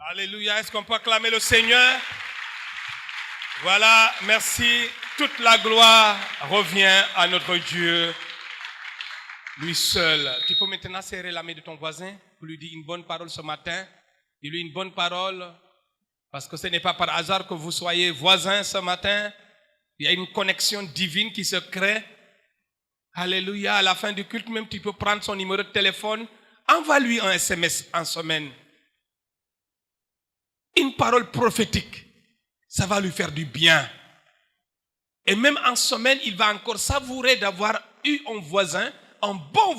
Alléluia. Est-ce qu'on peut acclamer le Seigneur? Voilà, merci. Toute la gloire revient à notre Dieu, lui seul. Tu peux maintenant serrer la main de ton voisin pour lui dire une bonne parole ce matin. Dis-lui une bonne parole, parce que ce n'est pas par hasard que vous soyez voisins ce matin. Il y a une connexion divine qui se crée. Alléluia. À la fin du culte, même tu peux prendre son numéro de téléphone. Envoie-lui un SMS en semaine. Une parole prophétique. Ça va lui faire du bien. Et même en semaine, il va encore savourer d'avoir eu un voisin, un bon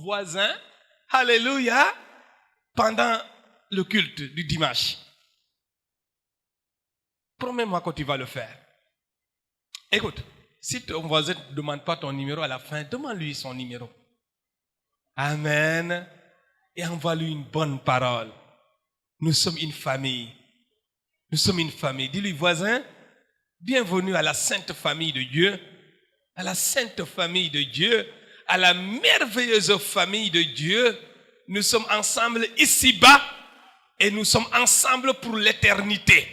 voisin, alléluia, pendant le culte du dimanche. Promets-moi que tu vas le faire. Écoute, si ton voisin ne te demande pas ton numéro à la fin, demande-lui son numéro. Amen. Et envoie-lui une bonne parole. Nous sommes une famille. Nous sommes une famille. Dis-lui, voisin, bienvenue à la sainte famille de Dieu, à la sainte famille de Dieu, à la merveilleuse famille de Dieu. Nous sommes ensemble ici-bas et nous sommes ensemble pour l'éternité.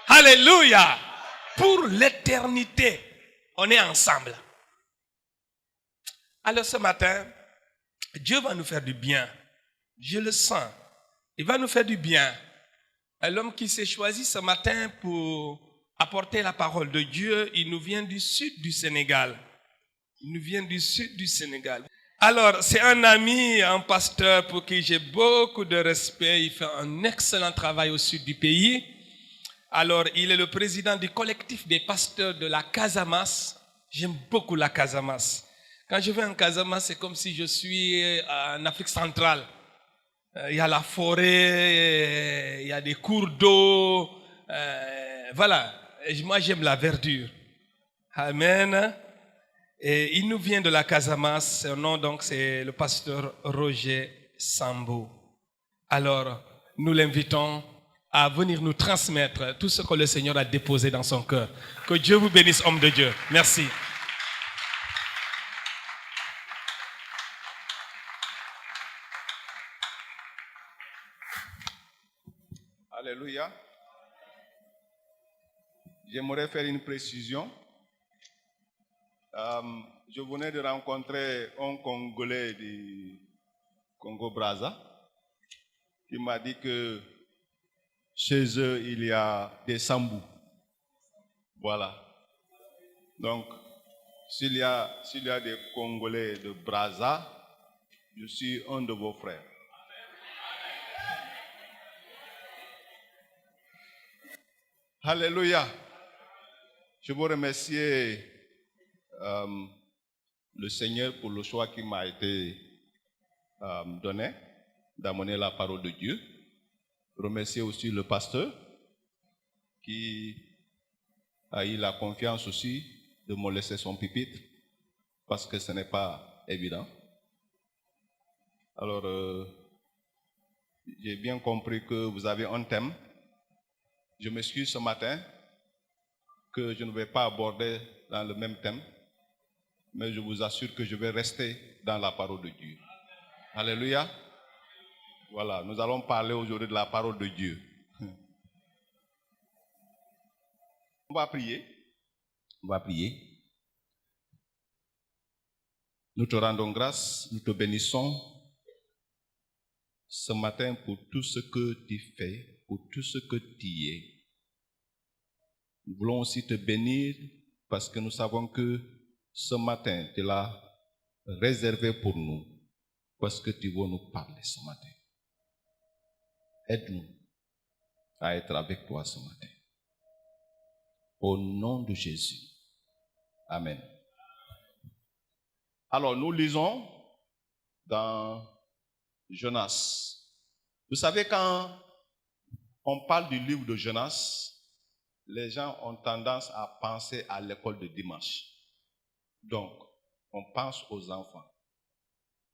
Alléluia! Pour l'éternité, on est ensemble. Alors ce matin, Dieu va nous faire du bien. Je le sens. Il va nous faire du bien. L'homme qui s'est choisi ce matin pour apporter la parole de Dieu, il nous vient du sud du Sénégal. Il nous vient du sud du Sénégal. Alors, c'est un ami, un pasteur pour qui j'ai beaucoup de respect. Il fait un excellent travail au sud du pays. Alors, il est le président du collectif des pasteurs de la Casamance. J'aime beaucoup la Casamance. Quand je vais en Casamance, c'est comme si je suis en Afrique centrale. Il y a la forêt, il y a des cours d'eau. Voilà. Et moi, j'aime la verdure. Amen. Et il nous vient de la Casamance. Son nom, donc, c'est le pasteur Roger Sambo. Alors, nous l'invitons à venir nous transmettre tout ce que le Seigneur a déposé dans son cœur. Que Dieu vous bénisse, homme de Dieu. Merci. Alléluia. J'aimerais faire une précision. Je venais de rencontrer un Congolais du Congo-Brazza qui m'a dit que chez eux, il y a des sambous. Voilà. Donc, s'il y a des Congolais de Brazza, je suis un de vos frères. Alléluia. Je veux remercier le Seigneur pour le choix qui m'a été donné d'amener la parole de Dieu. Remercier aussi le pasteur qui a eu la confiance aussi de me laisser son pupitre parce que ce n'est pas évident. Alors, j'ai bien compris que vous avez un thème. Je m'excuse ce matin que je ne vais pas aborder dans le même thème, mais je vous assure que je vais rester dans la parole de Dieu. Alléluia. Voilà, nous allons parler aujourd'hui de la parole de Dieu. On va prier. On va prier. Nous te rendons grâce, nous te bénissons ce matin pour tout ce que tu fais, pour tout ce que tu es. Nous voulons aussi te bénir parce que nous savons que ce matin, tu l'as réservé pour nous, parce que tu veux nous parler ce matin. Aide-nous à être avec toi ce matin. Au nom de Jésus. Amen. Alors, nous lisons dans Jonas. Vous savez, quand on parle du livre de Jonas, les gens ont tendance à penser à l'école de dimanche. Donc, on pense aux enfants.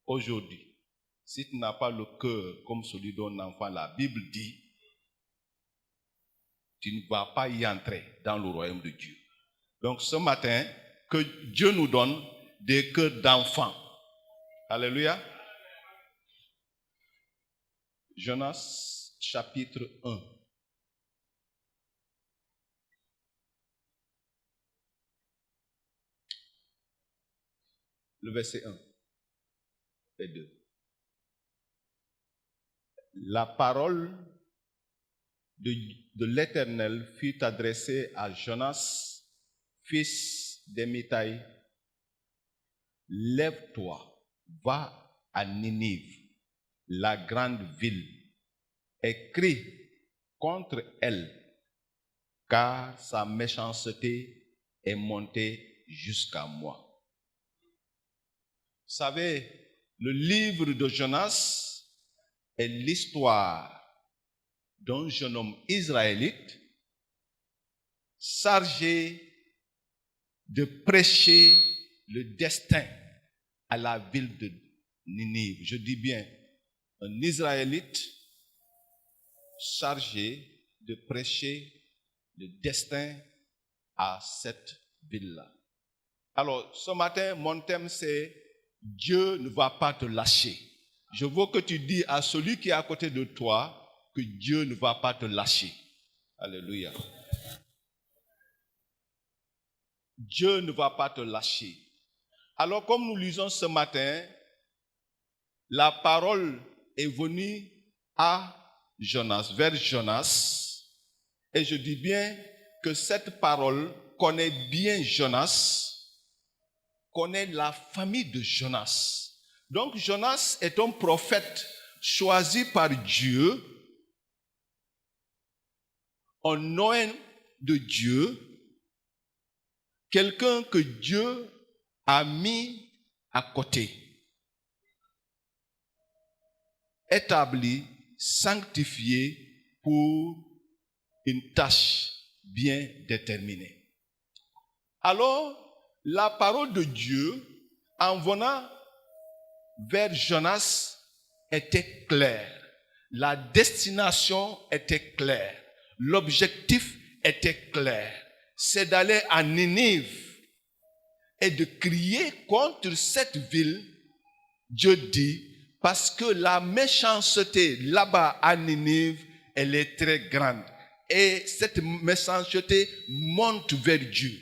Aujourd'hui, si tu n'as pas le cœur comme celui d'un enfant, la Bible dit, tu ne vas pas y entrer dans le royaume de Dieu. Donc, ce matin, que Dieu nous donne des cœurs d'enfants. Alléluia. Jonas, chapitre 1. Le verset 1 et 2. La parole de l'Éternel fut adressée à Jonas, fils d'Amittai. Lève-toi, va à Ninive, la grande ville, et crie contre elle, car sa méchanceté est montée jusqu'à moi. Vous savez, le livre de Jonas est l'histoire d'un jeune homme israélite chargé de prêcher le destin à la ville de Ninive. Je dis bien, un Israélite chargé de prêcher le destin à cette ville-là. Alors, ce matin, mon thème, c'est Dieu ne va pas te lâcher. Je veux que tu dis à celui qui est à côté de toi que Dieu ne va pas te lâcher. Alléluia. Dieu ne va pas te lâcher. Alors, comme nous lisons ce matin, la parole est venue à Jonas, vers Jonas, et je dis bien que cette parole connaît bien Jonas, connaît la famille de Jonas. Donc Jonas est un prophète choisi par Dieu, un homme de Dieu, quelqu'un que Dieu a mis à côté, établi, sanctifié pour une tâche bien déterminée. Alors, la parole de Dieu, en venant vers Jonas, était claire. La destination était claire. L'objectif était clair. C'est d'aller à Ninive et de crier contre cette ville, Dieu dit, parce que la méchanceté là-bas à Ninive, elle est très grande. Et cette méchanceté monte vers Dieu.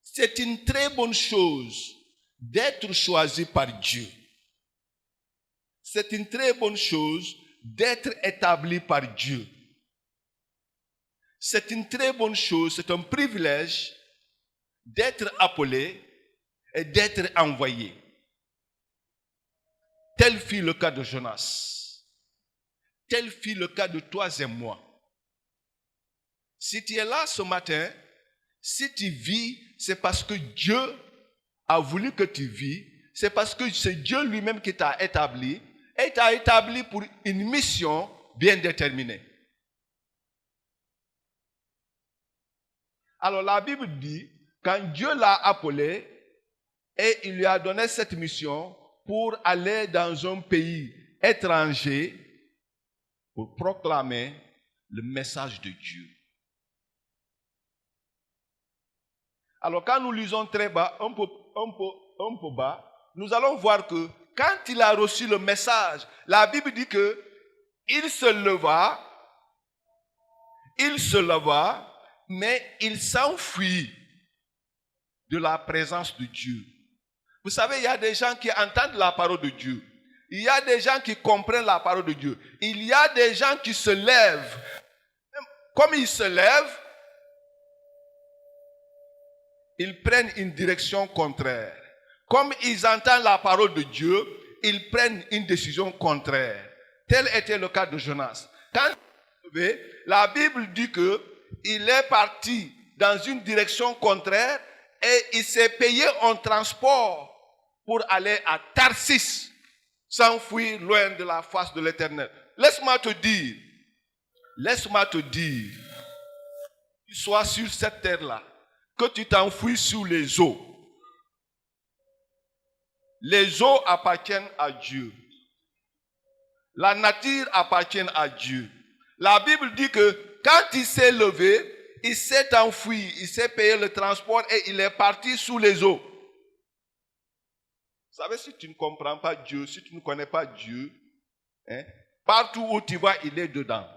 C'est une très bonne chose d'être choisi par Dieu. C'est une très bonne chose d'être établi par Dieu. C'est une très bonne chose, c'est un privilège d'être appelé et d'être envoyé. Tel fut le cas de Jonas. Tel fut le cas de toi et moi. Si tu es là ce matin, si tu vis, c'est parce que Dieu a voulu que tu vis. C'est parce que c'est Dieu lui-même qui t'a établi. Et t'a établi pour une mission bien déterminée. Alors la Bible dit, quand Dieu l'a appelé, et il lui a donné cette mission pour aller dans un pays étranger pour proclamer le message de Dieu. Alors quand nous lisons très bas, un peu bas, nous allons voir que quand il a reçu le message, la Bible dit que il se leva, mais il s'enfuit de la présence de Dieu. Vous savez, il y a des gens qui entendent la parole de Dieu. Il y a des gens qui comprennent la parole de Dieu. Il y a des gens qui se lèvent. Comme ils se lèvent, ils prennent une direction contraire. Comme ils entendent la parole de Dieu, ils prennent une décision contraire. Tel était le cas de Jonas. Quand la Bible dit qu'il est parti dans une direction contraire et il s'est payé un transport pour aller à Tarsis, s'enfuir loin de la face de l'Éternel. Laisse-moi te dire, tu sois sur cette terre-là, que tu t'enfuis sous les eaux. Les eaux appartiennent à Dieu. La nature appartient à Dieu. La Bible dit que quand il s'est levé, il s'est enfui, il s'est payé le transport et il est parti sous les eaux. savez, si tu ne comprends pas Dieu, si tu ne connais pas Dieu, hein, partout où tu vas, il est dedans.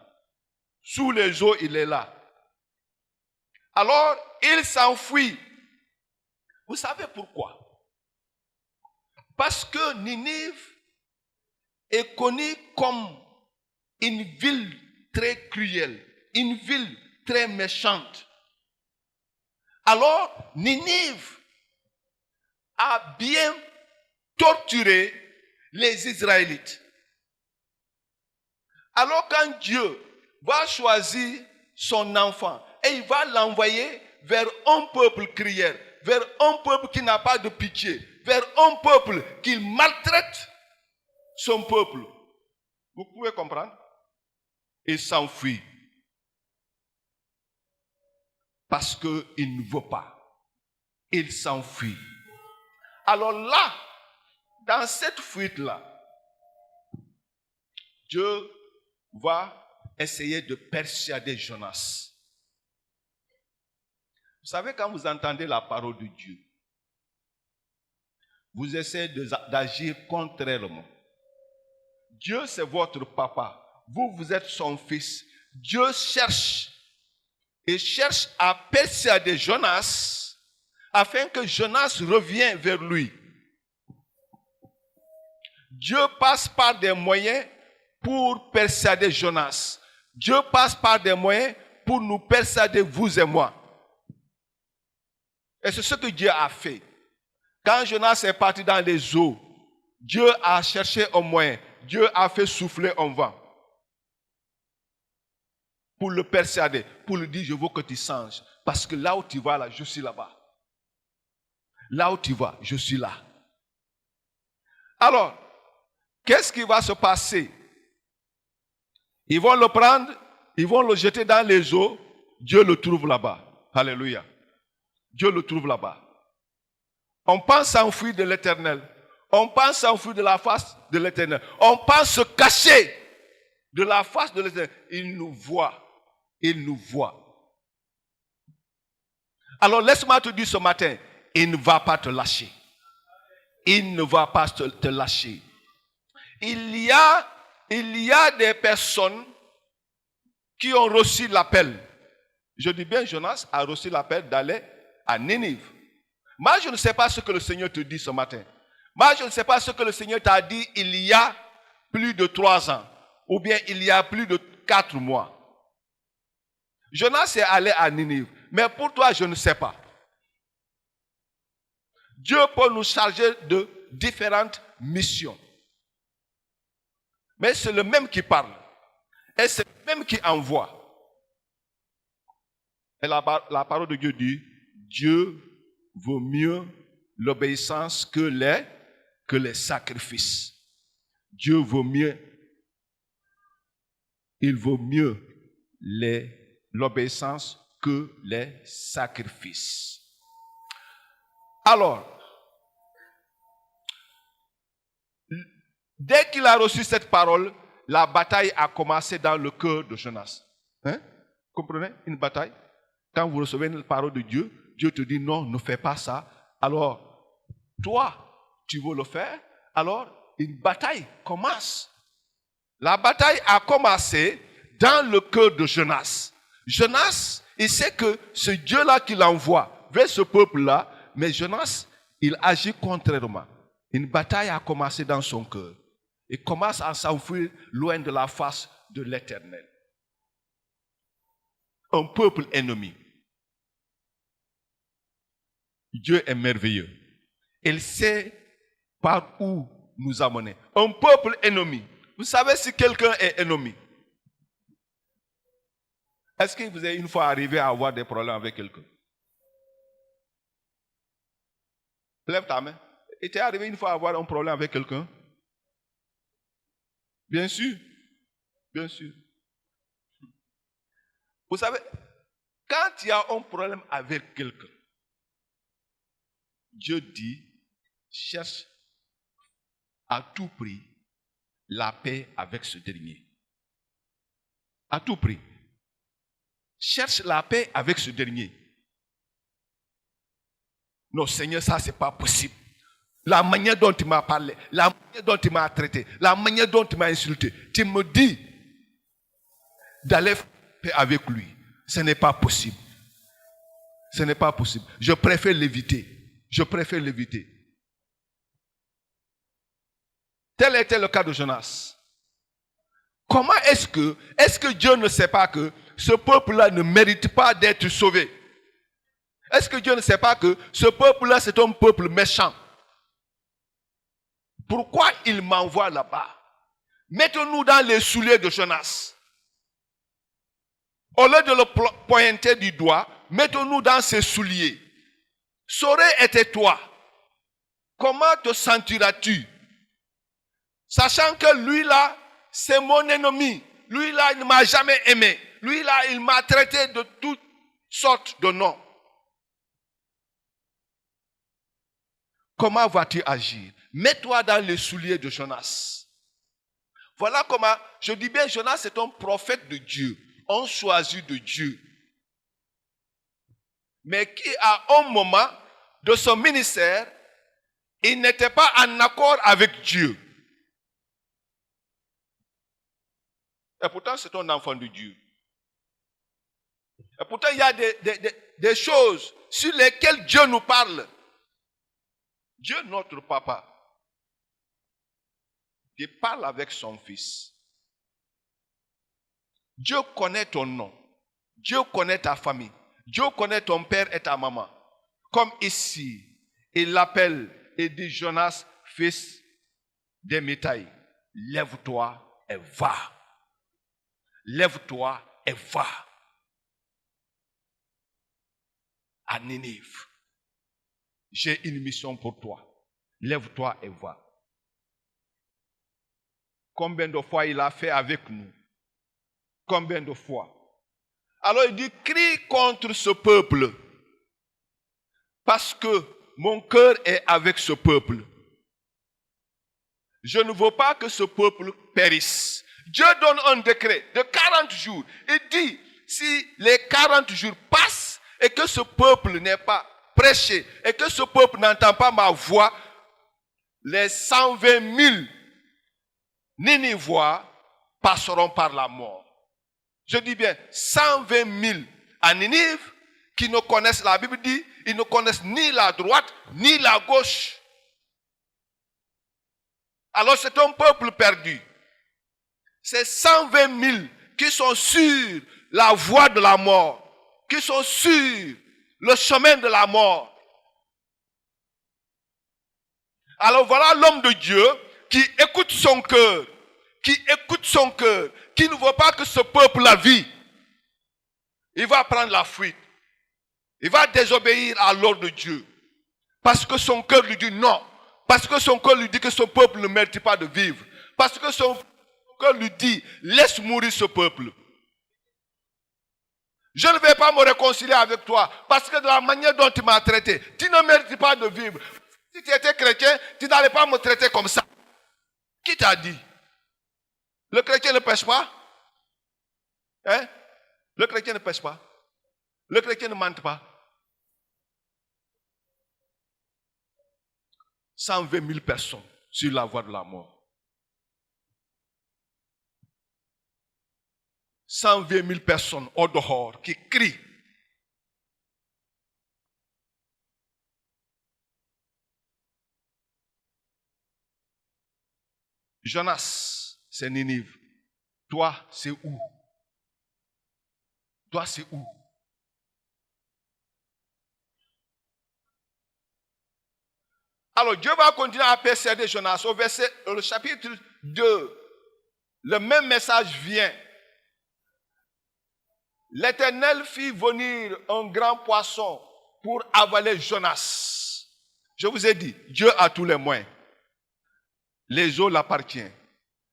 Sous les eaux, il est là. Alors, il s'enfuit. Vous savez pourquoi? Parce que Ninive est connue comme une ville très cruelle, une ville très méchante. Alors, Ninive a bien torturé les Israélites. Alors, quand Dieu va choisir son enfant et il va l'envoyer vers un peuple crieur, vers un peuple qui n'a pas de pitié, vers un peuple qui maltraite son peuple. Vous pouvez comprendre? Il s'enfuit. Parce qu'il ne veut pas. Il s'enfuit. Alors là, dans cette fuite-là, Dieu va essayer de persuader Jonas. Vous savez, quand vous entendez la parole de Dieu, vous essayez d'agir contrairement. Dieu, c'est votre papa. Vous, vous êtes son fils. Dieu cherche à persuader Jonas afin que Jonas revienne vers lui. Dieu passe par des moyens pour persuader Jonas. Dieu passe par des moyens pour nous persuader, vous et moi. Et c'est ce que Dieu a fait. Quand Jonas est parti dans les eaux, Dieu a cherché un moyen. Dieu a fait souffler un vent pour le persuader, pour lui dire, je veux que tu changes. Parce que là où tu vas, là, je suis là-bas. Là où tu vas, je suis là. Alors, qu'est-ce qui va se passer? Ils vont le prendre, ils vont le jeter dans les eaux. Dieu le trouve là-bas. Alléluia. Dieu le trouve là-bas. On pense s'enfuir de l'Éternel. On pense s'enfuir de la face de l'Éternel. On pense se cacher de la face de l'Éternel. Il nous voit. Il nous voit. Alors laisse-moi te dire ce matin, il ne va pas te lâcher. Il ne va pas te lâcher. Il y a des personnes qui ont reçu l'appel. Je dis bien, Jonas a reçu l'appel d'aller à Ninive. Moi, je ne sais pas ce que le Seigneur te dit ce matin. Moi, je ne sais pas ce que le Seigneur t'a dit il y a plus de 3 ans. Ou bien il y a plus de 4 mois. Jonas est allé à Ninive. Mais pour toi, je ne sais pas. Dieu peut nous charger de différentes missions. Mais c'est le même qui parle. Et c'est le même qui envoie. Et la parole de Dieu dit, Dieu vaut mieux l'obéissance que les sacrifices. Dieu vaut mieux, il vaut mieux l'obéissance que les sacrifices. Alors, dès qu'il a reçu cette parole, la bataille a commencé dans le cœur de Jonas. Hein? Comprenez? Une bataille. Quand vous recevez une parole de Dieu, Dieu te dit non, ne fais pas ça. Alors, toi, tu veux le faire. Alors, une bataille commence. La bataille a commencé dans le cœur de Jonas. Jonas, il sait que c'est Dieu-là qui l'envoie vers ce peuple-là, mais Jonas, il agit contrairement. Une bataille a commencé dans son cœur. Il commence à s'enfuir loin de la face de l'Éternel. Un peuple ennemi. Dieu est merveilleux. Il sait par où nous amener. Un peuple ennemi. Vous savez si quelqu'un est ennemi? Est-ce que vous êtes une fois arrivé à avoir des problèmes avec quelqu'un? Lève ta main. Il t'est arrivé une fois à avoir un problème avec quelqu'un? Bien sûr. Bien sûr. Vous savez, quand il y a un problème avec quelqu'un, Dieu dit, cherche à tout prix la paix avec ce dernier. À tout prix. Cherche la paix avec ce dernier. Non, Seigneur, ça, c'est pas possible. la manière dont tu m'as parlé, la manière dont tu m'as traité, la manière dont tu m'as insulté, tu me dis d'aller faire paix avec lui. Ce n'est pas possible. Ce n'est pas possible. Je préfère l'éviter. Je préfère l'éviter. Tel était le cas de Jonas. Comment est-ce que Dieu ne sait pas que ce peuple-là ne mérite pas d'être sauvé? Est-ce que Dieu ne sait pas que ce peuple-là, c'est un peuple méchant? Pourquoi il m'envoie là-bas? Mettons-nous dans les souliers de Jonas. Au lieu de le pointer du doigt, mettons-nous dans ses souliers. Ça aurait été toi. Comment te sentiras-tu? Sachant que lui-là, c'est mon ennemi. Lui-là, il ne m'a jamais aimé. Lui-là, il m'a traité de toutes sortes de noms. Comment vas-tu agir? Mets-toi dans les souliers de Jonas. Voilà comment, je dis bien, Jonas est un prophète de Dieu, un choisi de Dieu. Mais qui, à un moment de son ministère, il n'était pas en accord avec Dieu. Et pourtant, c'est un enfant de Dieu. Et pourtant, il y a des choses sur lesquelles Dieu nous parle. Dieu, notre papa, il parle avec son fils. Dieu connaît ton nom. Dieu connaît ta famille. Dieu connaît ton père et ta maman. Comme ici, il l'appelle et dit, Jonas, fils d'Amitai, lève-toi et va. Lève-toi et va à Ninive. J'ai une mission pour toi. Lève-toi et va. Combien de fois il a fait avec nous? Combien de fois? Alors il dit, crie contre ce peuple. Parce que mon cœur est avec ce peuple. Je ne veux pas que ce peuple périsse. Dieu donne un décret de 40 jours. Il dit, si les 40 jours passent et que ce peuple n'est pas prêché et que ce peuple n'entend pas ma voix, les 120 000 Ninivois passeront par la mort. Je dis bien 120 000 à Ninive qui ne connaissent, la Bible dit, ils ne connaissent ni la droite ni la gauche. Alors c'est un peuple perdu. C'est 120 000 qui sont sur la voie de la mort, qui sont sur le chemin de la mort. Alors voilà l'homme de Dieu qui écoute son cœur, qui ne veut pas que ce peuple la vit. Il va prendre la fuite. Il va désobéir à l'ordre de Dieu. Parce que son cœur lui dit non. Parce que son cœur lui dit que ce peuple ne mérite pas de vivre. Parce que son cœur lui dit, laisse mourir ce peuple. Je ne vais pas me réconcilier avec toi. Parce que de la manière dont tu m'as traité, tu ne mérites pas de vivre. Si tu étais chrétien, tu n'allais pas me traiter comme ça. Qui t'a dit? Le chrétien ne pêche pas? Hein? Le chrétien ne pêche pas? Le chrétien ne mente pas? 120 000 personnes sur la voie de la mort. 120 000 personnes au dehors qui crient. Jonas, c'est Ninive. Toi, c'est où? Toi, c'est où? Alors, Dieu va continuer à persuader Jonas. Au chapitre 2, le même message vient. L'Éternel fit venir un grand poisson pour avaler Jonas. Je vous ai dit, Dieu a tous les moyens. Les eaux l'appartiennent.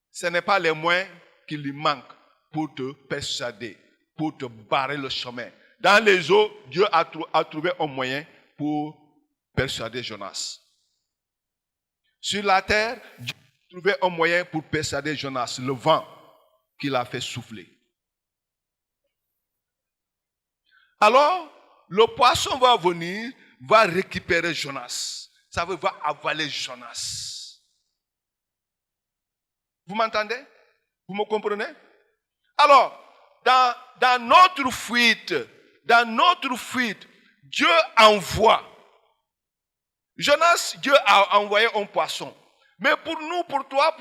Ce n'est pas les moyens qui lui manquent pour te persuader, pour te barrer le chemin. Dans les eaux, Dieu a trouvé un moyen pour persuader Jonas. Sur la terre, Dieu a trouvé un moyen pour persuader Jonas, le vent qu'il a fait souffler. Alors, le poisson va venir, va récupérer Jonas. Ça va avaler Jonas. Vous m'entendez? Vous me comprenez? Alors, dans notre fuite, Dieu envoie. Jonas, Dieu a envoyé un poisson. Mais pour nous, pour toi,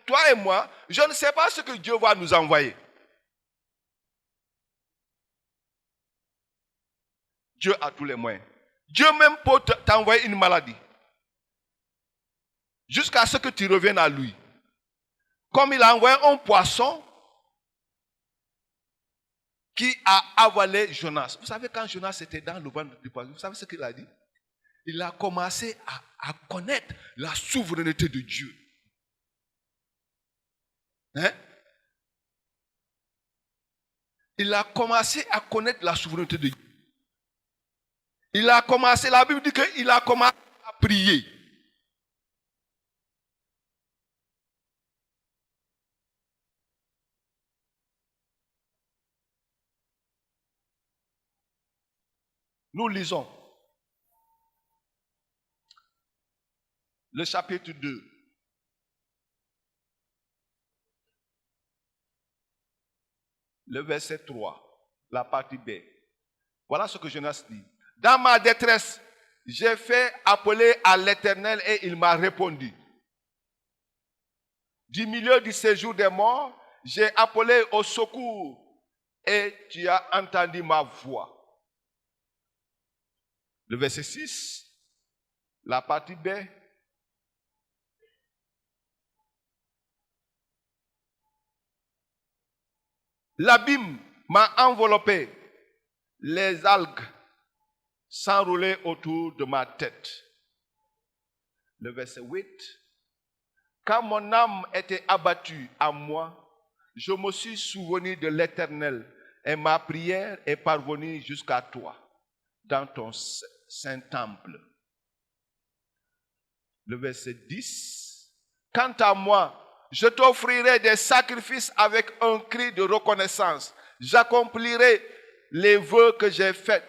toi et moi, je ne sais pas ce que Dieu va nous envoyer. Dieu a tous les moyens. Dieu même peut t'envoyer une maladie. Jusqu'à ce que tu reviennes à lui. Comme il a envoyé un poisson qui a avalé Jonas. Vous savez, quand Jonas était dans le ventre du poisson, vous savez ce qu'il a dit? Il a commencé à connaître la souveraineté de Dieu. Hein? Il a commencé à connaître la souveraineté de Dieu. Il a commencé, la Bible dit qu'il a commencé à prier. Nous lisons le chapitre 2. Le verset 3, la partie B. Voilà ce que Jonas dit. Dans ma détresse, j'ai fait appeler à l'Éternel et il m'a répondu. Du milieu du séjour des morts, j'ai appelé au secours et tu as entendu ma voix. Le verset 6, la partie B. L'abîme m'a enveloppé, les algues s'enroulaient autour de ma tête. Le verset 8. Quand mon âme était abattue à moi, je me suis souvenu de l'Éternel et ma prière est parvenue jusqu'à toi, dans ton saint temple. Le verset 10. Quant à moi, je t'offrirai des sacrifices avec un cri de reconnaissance. J'accomplirai les vœux que j'ai faits.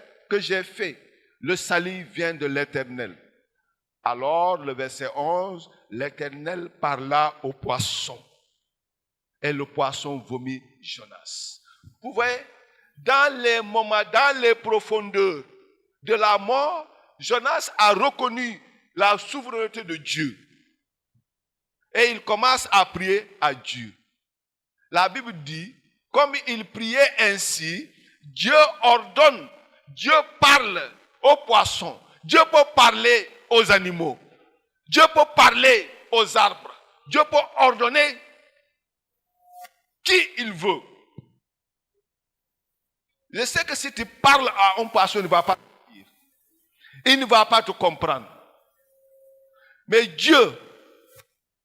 Le salut vient de l'Éternel. Alors, le verset 11, l'Éternel parla au poisson. Et le poisson vomit Jonas. Vous voyez, dans les moments, dans les profondeurs de la mort, Jonas a reconnu la souveraineté de Dieu. Et il commence à prier à Dieu. La Bible dit, comme il priait ainsi, Dieu ordonne, Dieu parle aux poissons, Dieu peut parler aux animaux, Dieu peut parler aux arbres, Dieu peut ordonner qui il veut. Je sais que si tu parles à un poisson, il ne va pas te dire. Il ne va pas te comprendre. Mais Dieu, les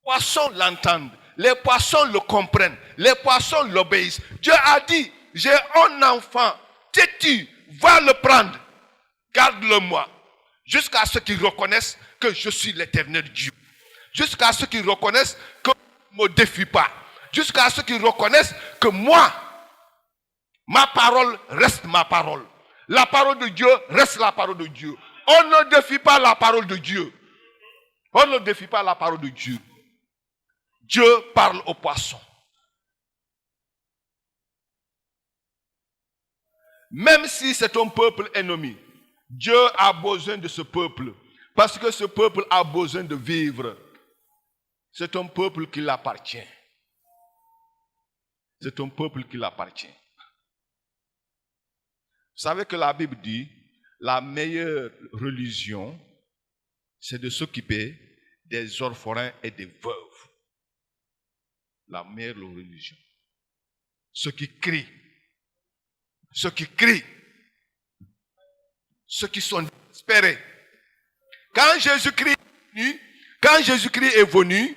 poissons l'entendent, les poissons le comprennent, les poissons l'obéissent. Dieu a dit, j'ai un enfant, têtu, va le prendre, garde-le-moi, jusqu'à ce qu'ils reconnaissent que je suis l'Éternel Dieu. Jusqu'à ce qu'ils reconnaissent que je ne me défie pas. Jusqu'à ce qu'ils reconnaissent que moi, ma parole reste ma parole. La parole de Dieu reste la parole de Dieu. On ne défie pas la parole de Dieu. On ne défie pas la parole de Dieu. Dieu parle aux poissons. Même si c'est un peuple ennemi, Dieu a besoin de ce peuple. Parce que ce peuple a besoin de vivre. C'est un peuple qui l'appartient. C'est un peuple qui l'appartient. Vous savez que la Bible dit, la meilleure religion, c'est de s'occuper des orphelins et des veuves. La meilleure religion. Ceux qui crient, ceux qui sont désespérés. Quand Jésus-Christ est venu,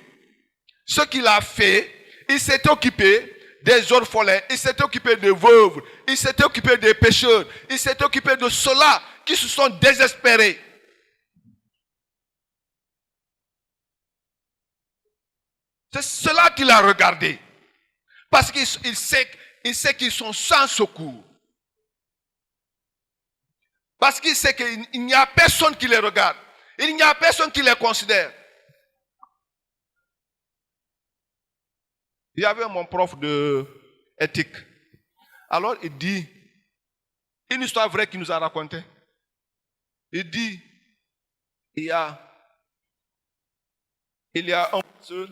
ce qu'il a fait, il s'est occupé des orphelins, il s'est occupé des veuves, il s'est occupé des pécheurs, il s'est occupé de ceux-là qui se sont désespérés. C'est cela qu'il a regardé. Parce qu'il sait qu'ils sont sans secours. Parce qu'il sait qu'il n'y a personne qui les regarde. Il n'y a personne qui les considère. Il y avait mon prof d'éthique. Alors il dit, une histoire vraie qu'il nous a racontée. Il dit, il y a un pasteur,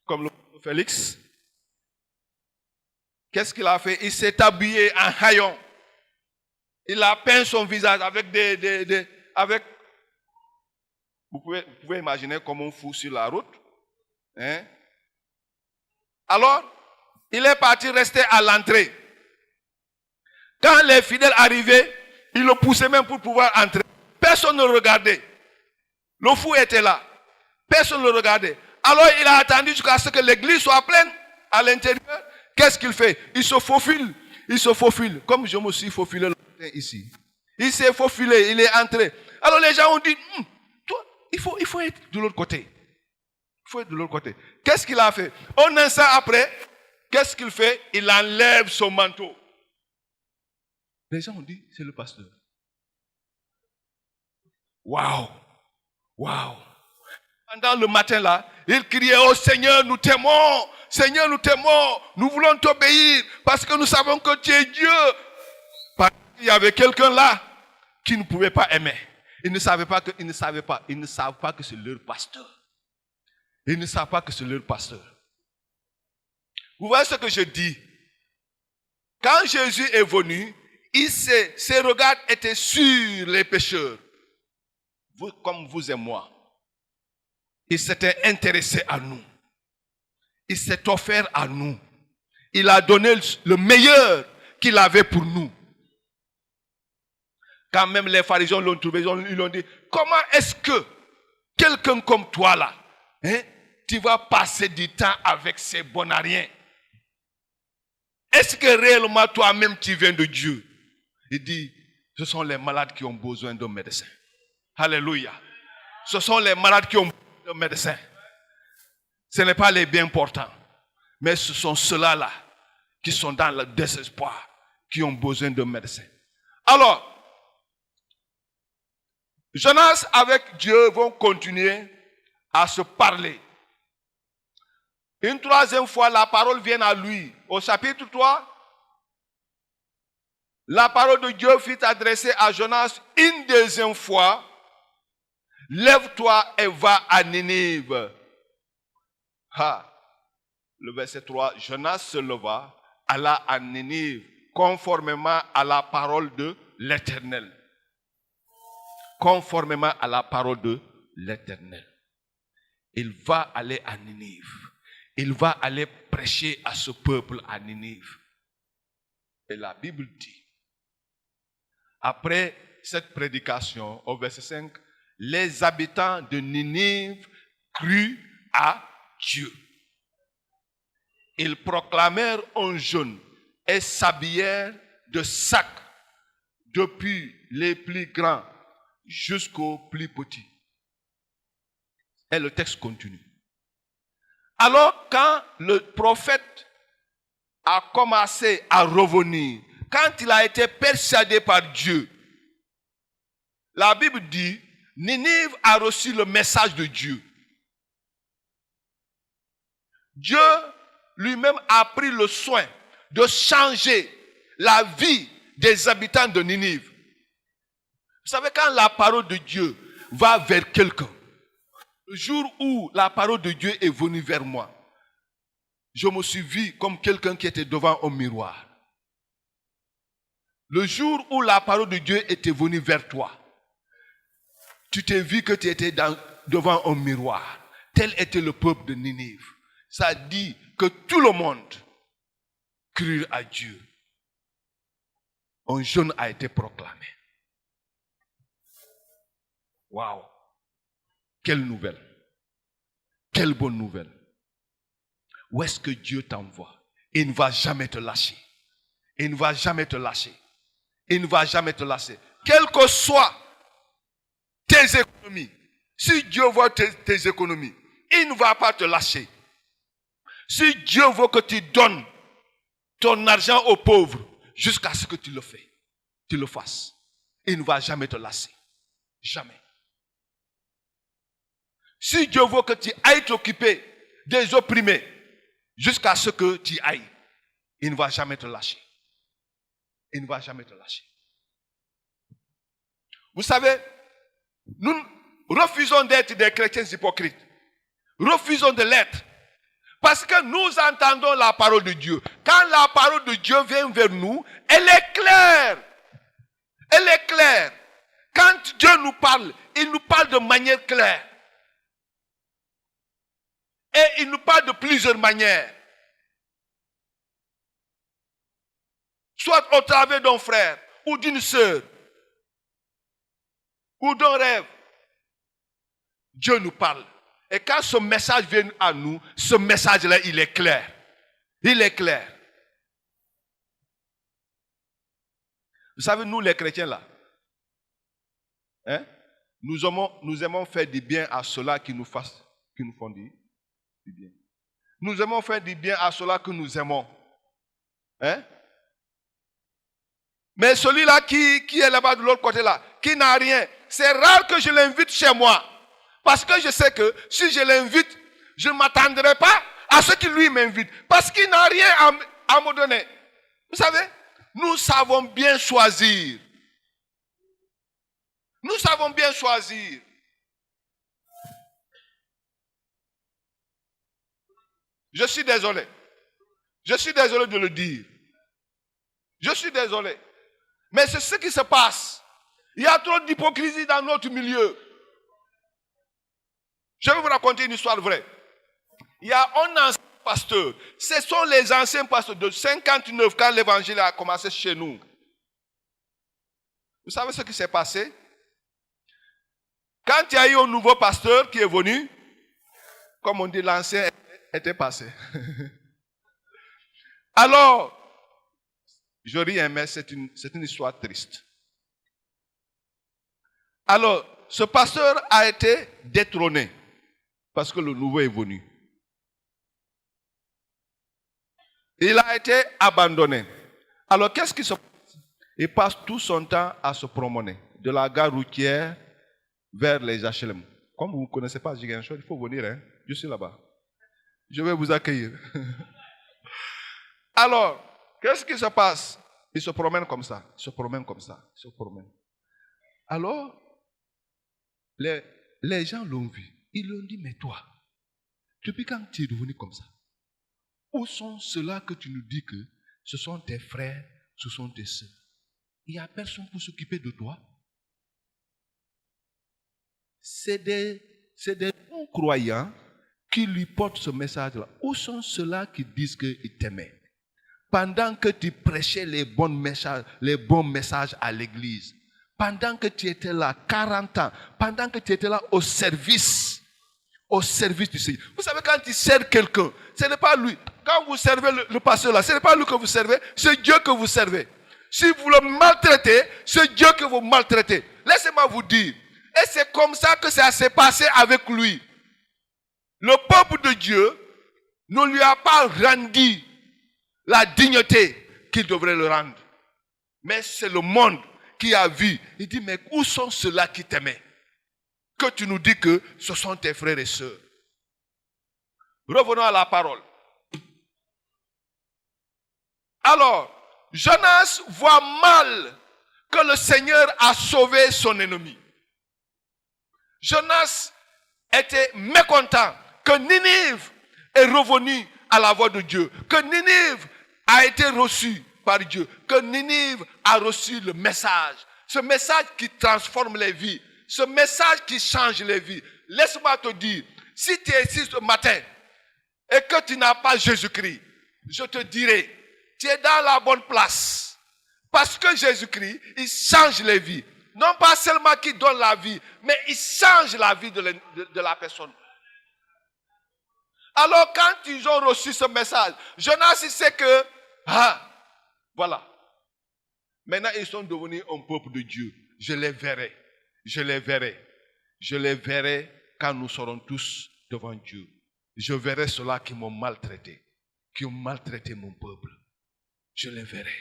comme le Félix. Qu'est-ce qu'il a fait? Il s'est habillé en haillon. Il a peint son visage avec vous pouvez imaginer comme on fout sur la route. Hein? Alors, il est parti rester à l'entrée. Quand les fidèles arrivaient, il le poussait même pour pouvoir entrer. Personne ne le regardait. Le fou était là. Personne ne le regardait. Alors, il a attendu jusqu'à ce que l'église soit pleine à l'intérieur. Qu'est-ce qu'il fait? Il se faufile. Il se faufile. Comme je me suis faufilé le matin ici. Il s'est faufilé. Il est entré. Alors, les gens ont dit, toi, il faut être de l'autre côté. Il faut être de l'autre côté. Qu'est-ce qu'il a fait? Un instant après, qu'est-ce qu'il fait? Il enlève son manteau. Les gens ont dit, c'est le pasteur. Waouh! Waouh! Pendant le matin là, il criait, oh Seigneur, nous t'aimons. Seigneur, nous t'aimons. Nous voulons t'obéir parce que nous savons que tu es Dieu. Parce qu'il y avait quelqu'un là qui ne pouvait pas aimer. Ils ne savent pas que c'est leur pasteur. Ils ne savent pas que c'est leur pasteur. Vous voyez ce que je dis? Quand Jésus est venu, ses regards étaient sur les pécheurs. Vous, comme vous et moi. Il s'était intéressé à nous. Il s'est offert à nous. Il a donné le meilleur qu'il avait pour nous. Quand même les pharisiens l'ont trouvé, ils l'ont dit, comment est-ce que quelqu'un comme toi là, hein, tu vas passer du temps avec ces bonariens? Est-ce que réellement toi-même tu viens de Dieu? Il dit, ce sont les malades qui ont besoin d'un médecin. Alléluia. Ce sont les malades qui ont besoin d'un médecin. Ce n'est pas les bien portants. Mais ce sont ceux-là qui sont dans le désespoir, qui ont besoin d'un médecin. Alors, Jonas avec Dieu vont continuer à se parler. Une troisième fois, la parole vient à lui. Au chapitre 3, la parole de Dieu fut adressée à Jonas une deuxième fois. Lève-toi et va à Ninive. Le verset 3, Jonas se leva, alla à Ninive, conformément à la parole de l'Éternel. Conformément à la parole de l'Éternel. Il va aller à Ninive. Il va aller prêcher à ce peuple à Ninive. Et la Bible dit, après cette prédication, au verset 5, les habitants de Ninive crurent à Dieu. Ils proclamèrent un jeûne et s'habillèrent de sacs, depuis les plus grands jusqu'aux plus petits. Et le texte continue. Alors, quand le prophète a commencé à revenir, quand il a été persuadé par Dieu, la Bible dit, Ninive a reçu le message de Dieu. Dieu lui-même a pris le soin de changer la vie des habitants de Ninive. Vous savez, quand la parole de Dieu va vers quelqu'un, le jour où la parole de Dieu est venue vers moi, je me suis vu comme quelqu'un qui était devant un miroir. Le jour où la parole de Dieu était venue vers toi, tu t'es vu que tu étais devant un miroir. Tel était le peuple de Ninive. Ça dit que tout le monde crut à Dieu. Un jeûne a été proclamé. Waouh! Quelle nouvelle! Quelle bonne nouvelle! Où est-ce que Dieu t'envoie? Il ne va jamais te lâcher. Il ne va jamais te lâcher. Il ne va jamais te lâcher. Quelles que soient tes économies, si Dieu voit tes économies, il ne va pas te lâcher. Si Dieu veut que tu donnes ton argent aux pauvres, jusqu'à ce que tu le fasses, il ne va jamais te lâcher. Jamais. Si Dieu veut que tu ailles t'occuper des opprimés jusqu'à ce que tu ailles, il ne va jamais te lâcher. Il ne va jamais te lâcher. Vous savez, nous refusons d'être des chrétiens hypocrites. Refusons de l'être. Parce que nous entendons la parole de Dieu. Quand la parole de Dieu vient vers nous, elle est claire. Elle est claire. Quand Dieu nous parle, il nous parle de manière claire. Et il nous parle de plusieurs manières. Soit au travers d'un frère, ou d'une sœur, ou d'un rêve. Dieu nous parle. Et quand ce message vient à nous, ce message-là, il est clair. Il est clair. Vous savez, nous les chrétiens là, hein, nous aimons faire du bien à ceux-là qui nous font du bien. Nous aimons faire du bien à ceux-là que nous aimons. Hein? Mais celui-là qui est là-bas de l'autre côté là, qui n'a rien, c'est rare que je l'invite chez moi. Parce que je sais que si je l'invite, je ne m'attendrai pas à ce qu'il lui m'invite. Parce qu'il n'a rien à me donner. Vous savez, nous savons bien choisir. Nous savons bien choisir. Je suis désolé. Je suis désolé de le dire. Je suis désolé. Mais c'est ce qui se passe. Il y a trop d'hypocrisie dans notre milieu. Je vais vous raconter une histoire vraie. Il y a un ancien pasteur. Ce sont les anciens pasteurs de 59 quand l'évangile a commencé chez nous. Vous savez ce qui s'est passé? Quand il y a eu un nouveau pasteur qui est venu, comme on dit, l'ancien était passé. Alors, je ris, mais c'est une histoire triste. Alors, ce pasteur a été détrôné parce que le nouveau est venu. Il a été abandonné. Alors, qu'est-ce qui se passe? Il passe tout son temps à se promener de la gare routière vers les HLM. Comme vous ne connaissez pas Ziguinchor, il faut venir. Hein? Je suis là-bas. Je vais vous accueillir. Alors, qu'est-ce qui se passe? Il se promène comme ça. Il se promène comme ça. Il se promène. Alors, les gens l'ont vu. Ils lui ont dit, mais toi, depuis quand tu es devenu comme ça? Où sont ceux-là que tu nous dis que ce sont tes frères, ce sont tes sœurs? Il n'y a personne pour s'occuper de toi. C'est des non-croyants qui lui portent ce message-là. Où sont ceux-là qui disent qu'ils t'aimaient? Pendant que tu prêchais les bons messages à l'église, pendant que tu étais là 40 ans, pendant que tu étais là au service du Seigneur. Vous savez, quand tu sers quelqu'un, ce n'est pas lui. Quand vous servez le pasteur là, ce n'est pas lui que vous servez, c'est Dieu que vous servez. Si vous le maltraitez, c'est Dieu que vous maltraitez. Laissez-moi vous dire. Et c'est comme ça que ça s'est passé avec lui. Le peuple de Dieu ne lui a pas rendu la dignité qu'il devrait le rendre. Mais c'est le monde qui a vu. Il dit, mais où sont ceux-là qui t'aimaient? Que tu nous dis que ce sont tes frères et sœurs. Revenons à la parole. Alors, Jonas voit mal que le Seigneur a sauvé son ennemi. Jonas était mécontent que Ninive est revenu à la voix de Dieu, que Ninive a été reçu par Dieu, que Ninive a reçu le message, ce message qui transforme les vies, ce message qui change les vies. Laisse-moi te dire, si tu es ici ce matin et que tu n'as pas Jésus-Christ, je te dirai, tu es dans la bonne place. Parce que Jésus-Christ, il change les vies. Non pas seulement qu'il donne la vie, mais il change la vie de la personne. Alors quand ils ont reçu ce message, Jonas il sait que, voilà. Maintenant ils sont devenus un peuple de Dieu. Je les verrai. Je les verrai. Je les verrai quand nous serons tous devant Dieu. Je verrai ceux-là qui m'ont maltraité, qui ont maltraité mon peuple. Je les verrai.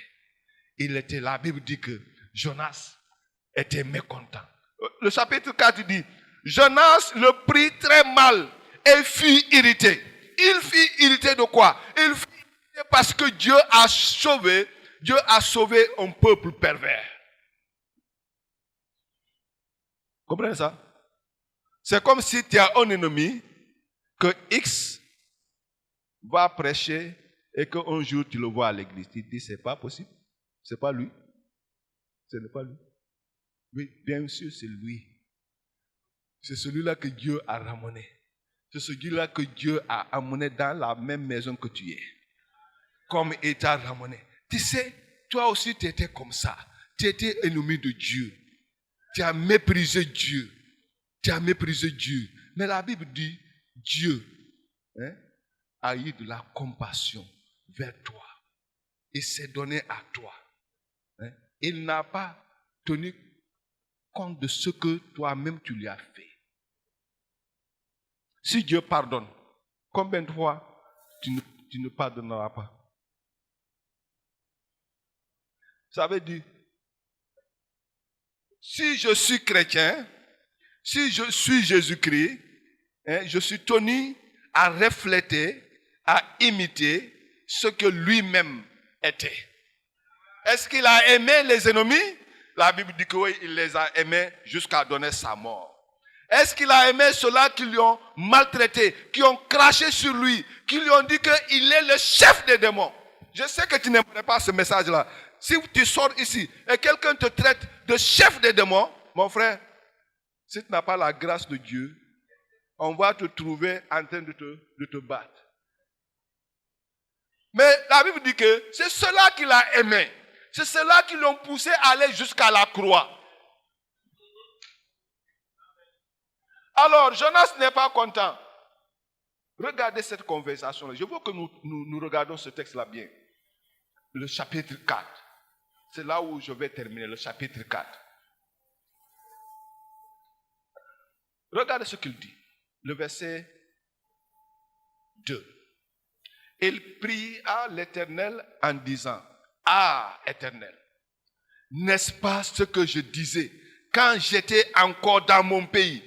La Bible dit que Jonas était mécontent. Le chapitre 4 dit, Jonas le prit très mal et fut irrité. Il fut irrité de quoi? Il fut irrité parce que Dieu a sauvé un peuple pervers. Comprenez ça? C'est comme si tu as un ennemi que X va prêcher et qu'un jour tu le vois à l'église. Tu te dis, c'est pas possible. C'est pas lui. Ce n'est pas lui. Oui, bien sûr, c'est lui. C'est celui-là que Dieu a ramené. C'est celui-là que Dieu a amené dans la même maison que tu es. Comme il t'a ramené. Tu sais, toi aussi tu étais comme ça. Tu étais ennemi de Dieu. Tu as méprisé Dieu. Tu as méprisé Dieu. Mais la Bible dit, Dieu a eu de la compassion vers toi. Il s'est donné à toi. Il n'a pas tenu compte de ce que toi-même tu lui as fait. Si Dieu pardonne, combien de fois tu ne pardonneras pas? Ça veut dire, si je suis chrétien, si je suis Jésus-Christ, je suis tenu à refléter, à imiter ce que lui-même était. Est-ce qu'il a aimé les ennemis? La Bible dit que oui, il les a aimés jusqu'à donner sa mort. Est-ce qu'il a aimé ceux-là qui lui ont maltraité, qui ont craché sur lui, qui lui ont dit qu'il est le chef des démons? Je sais que tu n'aimerais pas ce message-là. Si tu sors ici et quelqu'un te traite de chef des démons, mon frère, si tu n'as pas la grâce de Dieu, on va te trouver en train de te battre. Mais la Bible dit que c'est ceux-là qu'il a aimé. C'est ceux-là qui l'ont poussé à aller jusqu'à la croix. Alors, Jonas n'est pas content. Regardez cette conversation-là. Je veux que nous regardions ce texte-là bien. Le chapitre 4. C'est là où je vais terminer, le chapitre 4. Regardez ce qu'il dit. Le verset 2. Il pria l'Éternel en disant, « Ah, Éternel, n'est-ce pas ce que je disais quand j'étais encore dans mon pays?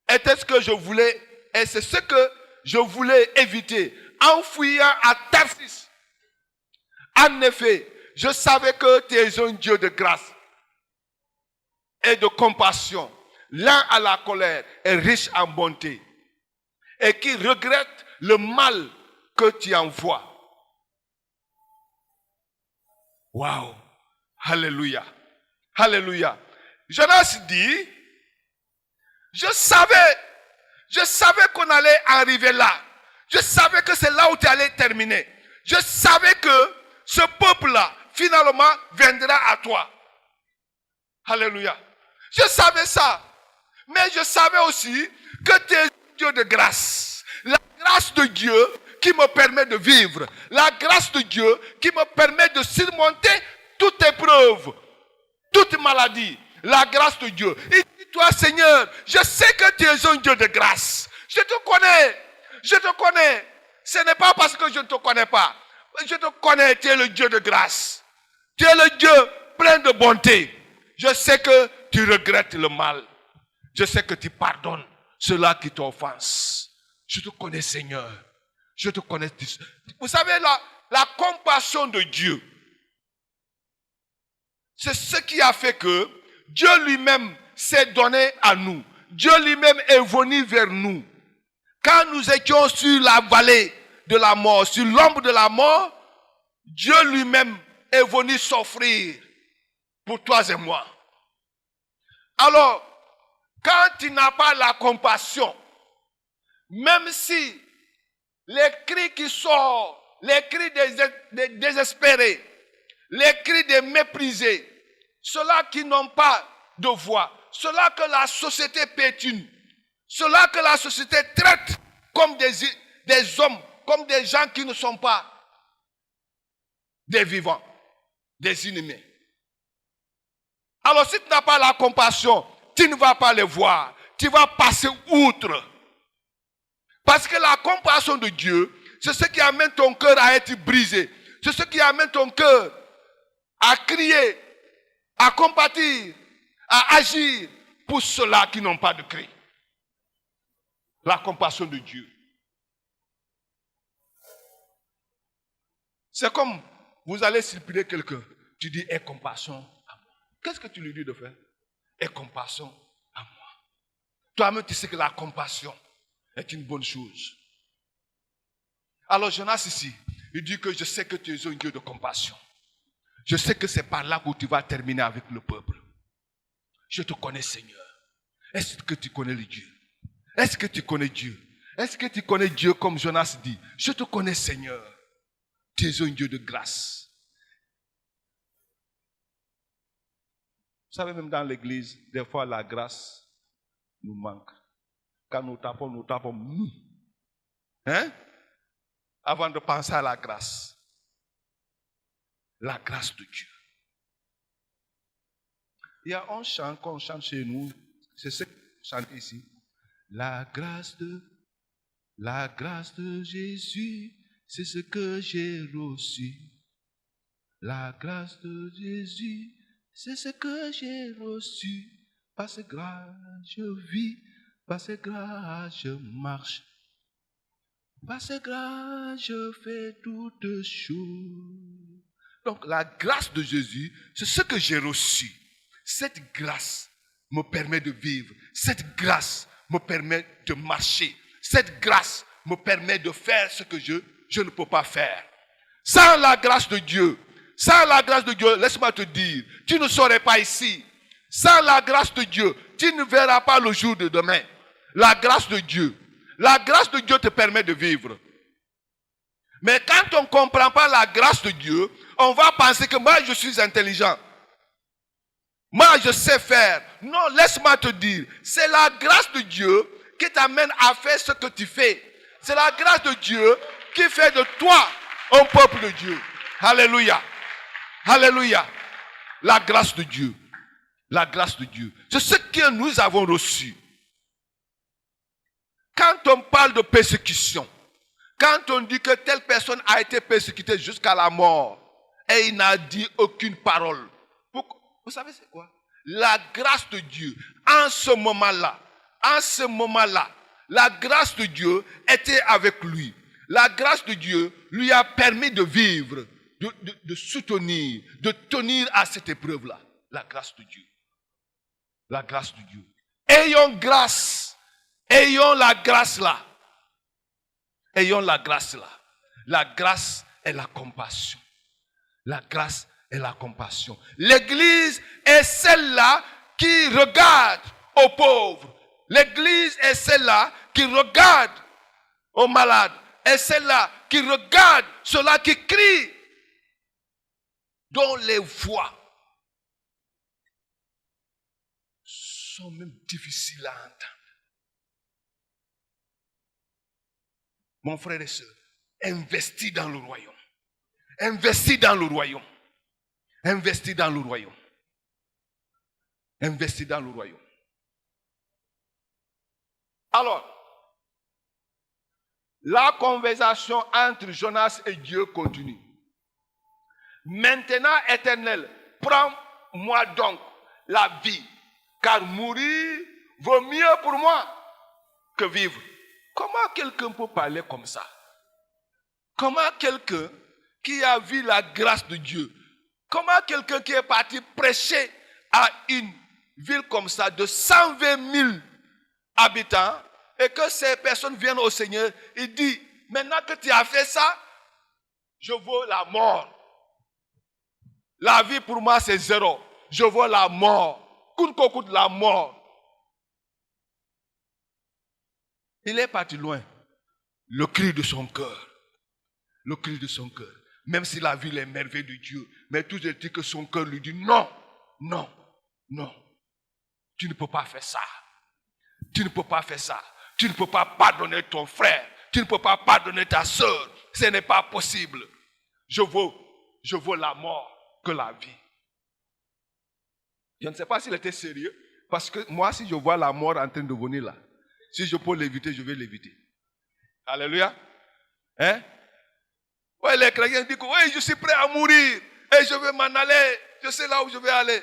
Était ce que je voulais, et c'est ce que je voulais éviter en fuyant à Tarsis. En effet, je savais que tu es un Dieu de grâce et de compassion, lent à la colère et riche en bonté, et qui regrette le mal que tu envoies. » Waouh! Alléluia! Alléluia! Jonas dit, je savais qu'on allait arriver là. Je savais que c'est là où tu allais terminer. Je savais que ce peuple-là, finalement, viendra à toi. Alléluia. Je savais ça. Mais je savais aussi que tu es Dieu de grâce. La grâce de Dieu qui me permet de vivre. La grâce de Dieu qui me permet de surmonter toute épreuve, toute maladie. La grâce de Dieu. Et toi, Seigneur, je sais que tu es un Dieu de grâce. Je te connais. Je te connais. Ce n'est pas parce que je ne te connais pas. Je te connais, tu es le Dieu de grâce. Tu es le Dieu plein de bonté. Je sais que tu regrettes le mal. Je sais que tu pardonnes ceux-là qui t'offensent. Je te connais, Seigneur. Je te connais. Vous savez, la compassion de Dieu, c'est ce qui a fait que Dieu lui-même s'est donné à nous. Dieu lui-même est venu vers nous. Quand nous étions sur la vallée de la mort, sur l'ombre de la mort, Dieu lui-même est venu s'offrir pour toi et moi. Alors, quand tu n'as pas la compassion, même si les cris qui sortent, les cris des désespérés, les cris des méprisés, ceux-là qui n'ont pas de voix, ceux-là que la société pétune, ceux-là que la société traite comme des hommes, comme des gens qui ne sont pas des vivants, des inhumains. Alors si tu n'as pas la compassion, tu ne vas pas les voir, tu vas passer outre. Parce que la compassion de Dieu, c'est ce qui amène ton cœur à être brisé. C'est ce qui amène ton cœur à crier, à compatir, à agir pour ceux-là qui n'ont pas de cri. La compassion de Dieu. C'est comme vous allez supplier quelqu'un. Tu dis, aie compassion à moi. Qu'est-ce que tu lui dis de faire? Aie compassion à moi. Toi-même, tu sais que la compassion est une bonne chose. Alors Jonas ici, il dit que je sais que tu es un Dieu de compassion. Je sais que c'est par là où tu vas terminer avec le peuple. Je te connais, Seigneur. Est-ce que tu connais le Dieu? Est-ce que tu connais Dieu? Est-ce que tu connais Dieu comme Jonas dit? Je te connais, Seigneur. Tu es un Dieu de grâce. Vous savez, même dans l'église, des fois la grâce nous manque. Quand nous tapons. Hein? Avant de penser à la grâce. La grâce de Dieu. Il y a un chant qu'on chante chez nous. C'est ce qu'on chante ici. La grâce de Jésus, c'est ce que j'ai reçu. La grâce de Jésus, c'est ce que j'ai reçu. Par sa grâce, je vis. Par sa grâce, je marche. Par sa grâce, je fais toutes choses. Donc, la grâce de Jésus, c'est ce que j'ai reçu. Cette grâce me permet de vivre. Cette grâce me permet de marcher. Cette grâce me permet de faire ce que je ne peux pas faire. Sans la grâce de Dieu, laisse-moi te dire, tu ne serais pas ici. Sans la grâce de Dieu, tu ne verras pas le jour de demain. La grâce de Dieu te permet de vivre. Mais quand on ne comprend pas la grâce de Dieu, on va penser que moi je suis intelligent. Moi je sais faire. Non, laisse-moi te dire, c'est la grâce de Dieu qui t'amène à faire ce que tu fais. C'est la grâce de Dieu qui fait de toi un peuple de Dieu. Alléluia. Alléluia. La grâce de Dieu. La grâce de Dieu. C'est ce que nous avons reçu. Quand on parle de persécution, quand on dit que telle personne a été persécutée jusqu'à la mort, et il n'a dit aucune parole. Vous savez c'est quoi? La grâce de Dieu, en ce moment-là, la grâce de Dieu était avec lui. La grâce de Dieu lui a permis de vivre, de soutenir, de tenir à cette épreuve-là. La grâce de Dieu. La grâce de Dieu. Ayons grâce. Ayons la grâce là. Ayons la grâce là. La grâce est la compassion. La grâce est la compassion. L'église est celle-là qui regarde aux pauvres. L'église est celle-là qui regarde aux malades. Et celle-là qui regarde ceux-là qui crient, dont les voix sont même difficiles à entendre. Mon frère et soeur, investis dans le royaume. Investis dans le royaume. Investis dans le royaume. Investis dans le royaume. Alors, la conversation entre Jonas et Dieu continue. Maintenant, Éternel, prends-moi donc la vie, car mourir vaut mieux pour moi que vivre. Comment quelqu'un peut parler comme ça? Comment quelqu'un qui a vu la grâce de Dieu, comment quelqu'un qui est parti prêcher à une ville comme ça de 120 000 habitants et que ces personnes viennent au Seigneur, il dit, maintenant que tu as fait ça, je veux la mort. La vie pour moi c'est zéro. Je veux la mort. Coûte que coûte la mort. Il est parti loin. Le cri de son cœur. Le cri de son cœur. Même s'il a vu les merveilles de Dieu. Mais tout est dit que son cœur lui dit non, non, non. Tu ne peux pas faire ça. Tu ne peux pas faire ça. Tu ne peux pas pardonner ton frère. Tu ne peux pas pardonner ta soeur. Ce n'est pas possible. Je veux la mort que la vie. Je ne sais pas s'il était sérieux. Parce que moi, si je vois la mort en train de venir là, si je peux l'éviter, je vais l'éviter. Alléluia. Hein? Ouais, les chrétiens disent que oui, je suis prêt à mourir. Et je vais m'en aller. Je sais là où je vais aller.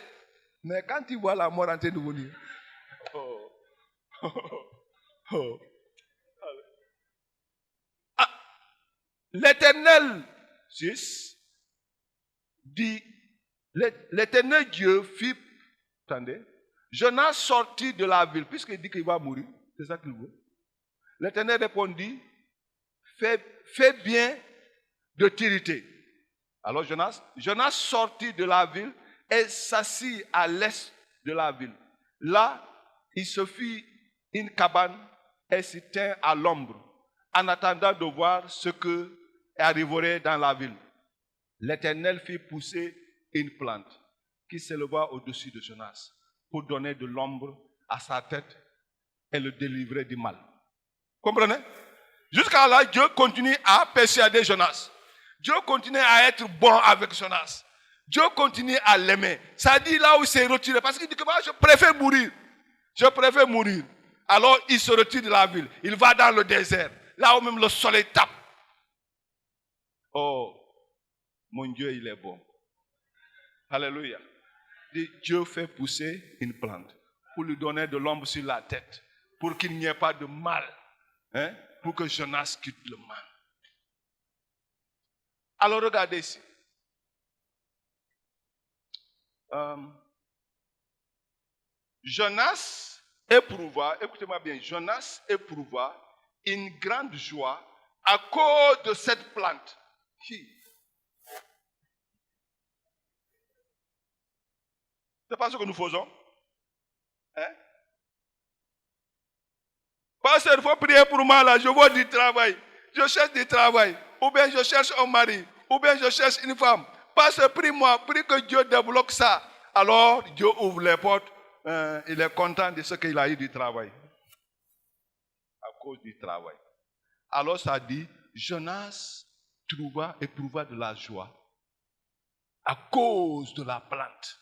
Mais quand tu vois la mort en train de venir, Ah, l'Éternel 6 dit, l'Éternel Dieu fit, attendez, Jonas sortit de la ville, puisqu'il dit qu'il va mourir, c'est ça qu'il veut. L'Éternel répondit, fais bien de t'irriter. Alors Jonas sortit de la ville et s'assit à l'est de la ville. Là, il se fit une cabane et s'y tint à l'ombre, en attendant de voir ce qui arriverait dans la ville. L'Éternel fit pousser une plante qui s'éleva au-dessus de Jonas pour donner de l'ombre à sa tête et le délivrer du mal. Comprenez? Jusqu'à là, Dieu continue à persuader Jonas. Dieu continue à être bon avec Jonas. Dieu continue à l'aimer. Ça dit là où il s'est retiré. Parce qu'il dit que moi, je préfère mourir. Je préfère mourir. Alors il se retire de la ville. Il va dans le désert. Là où même le soleil tape. Oh, mon Dieu, il est bon. Alléluia. Dieu fait pousser une plante pour lui donner de l'ombre sur la tête. Pour qu'il n'y ait pas de mal. Hein? Pour que Jonas quitte le mal. Alors regardez ici. Jonas éprouva, écoutez-moi bien, Jonas éprouva une grande joie à cause de cette plante. C'est pas ce que nous faisons. Hein? Pasteur, il faut prier pour moi là, je veux du travail. Je cherche du travail. Ou bien je cherche un mari. Ou bien je cherche une femme. Pasteur, prie-moi, prie que Dieu débloque ça. Alors, Dieu ouvre les portes. Il est content de ce qu'il a eu du travail. À cause du travail. Alors ça dit, Jonas éprouva de la joie. À cause de la plante.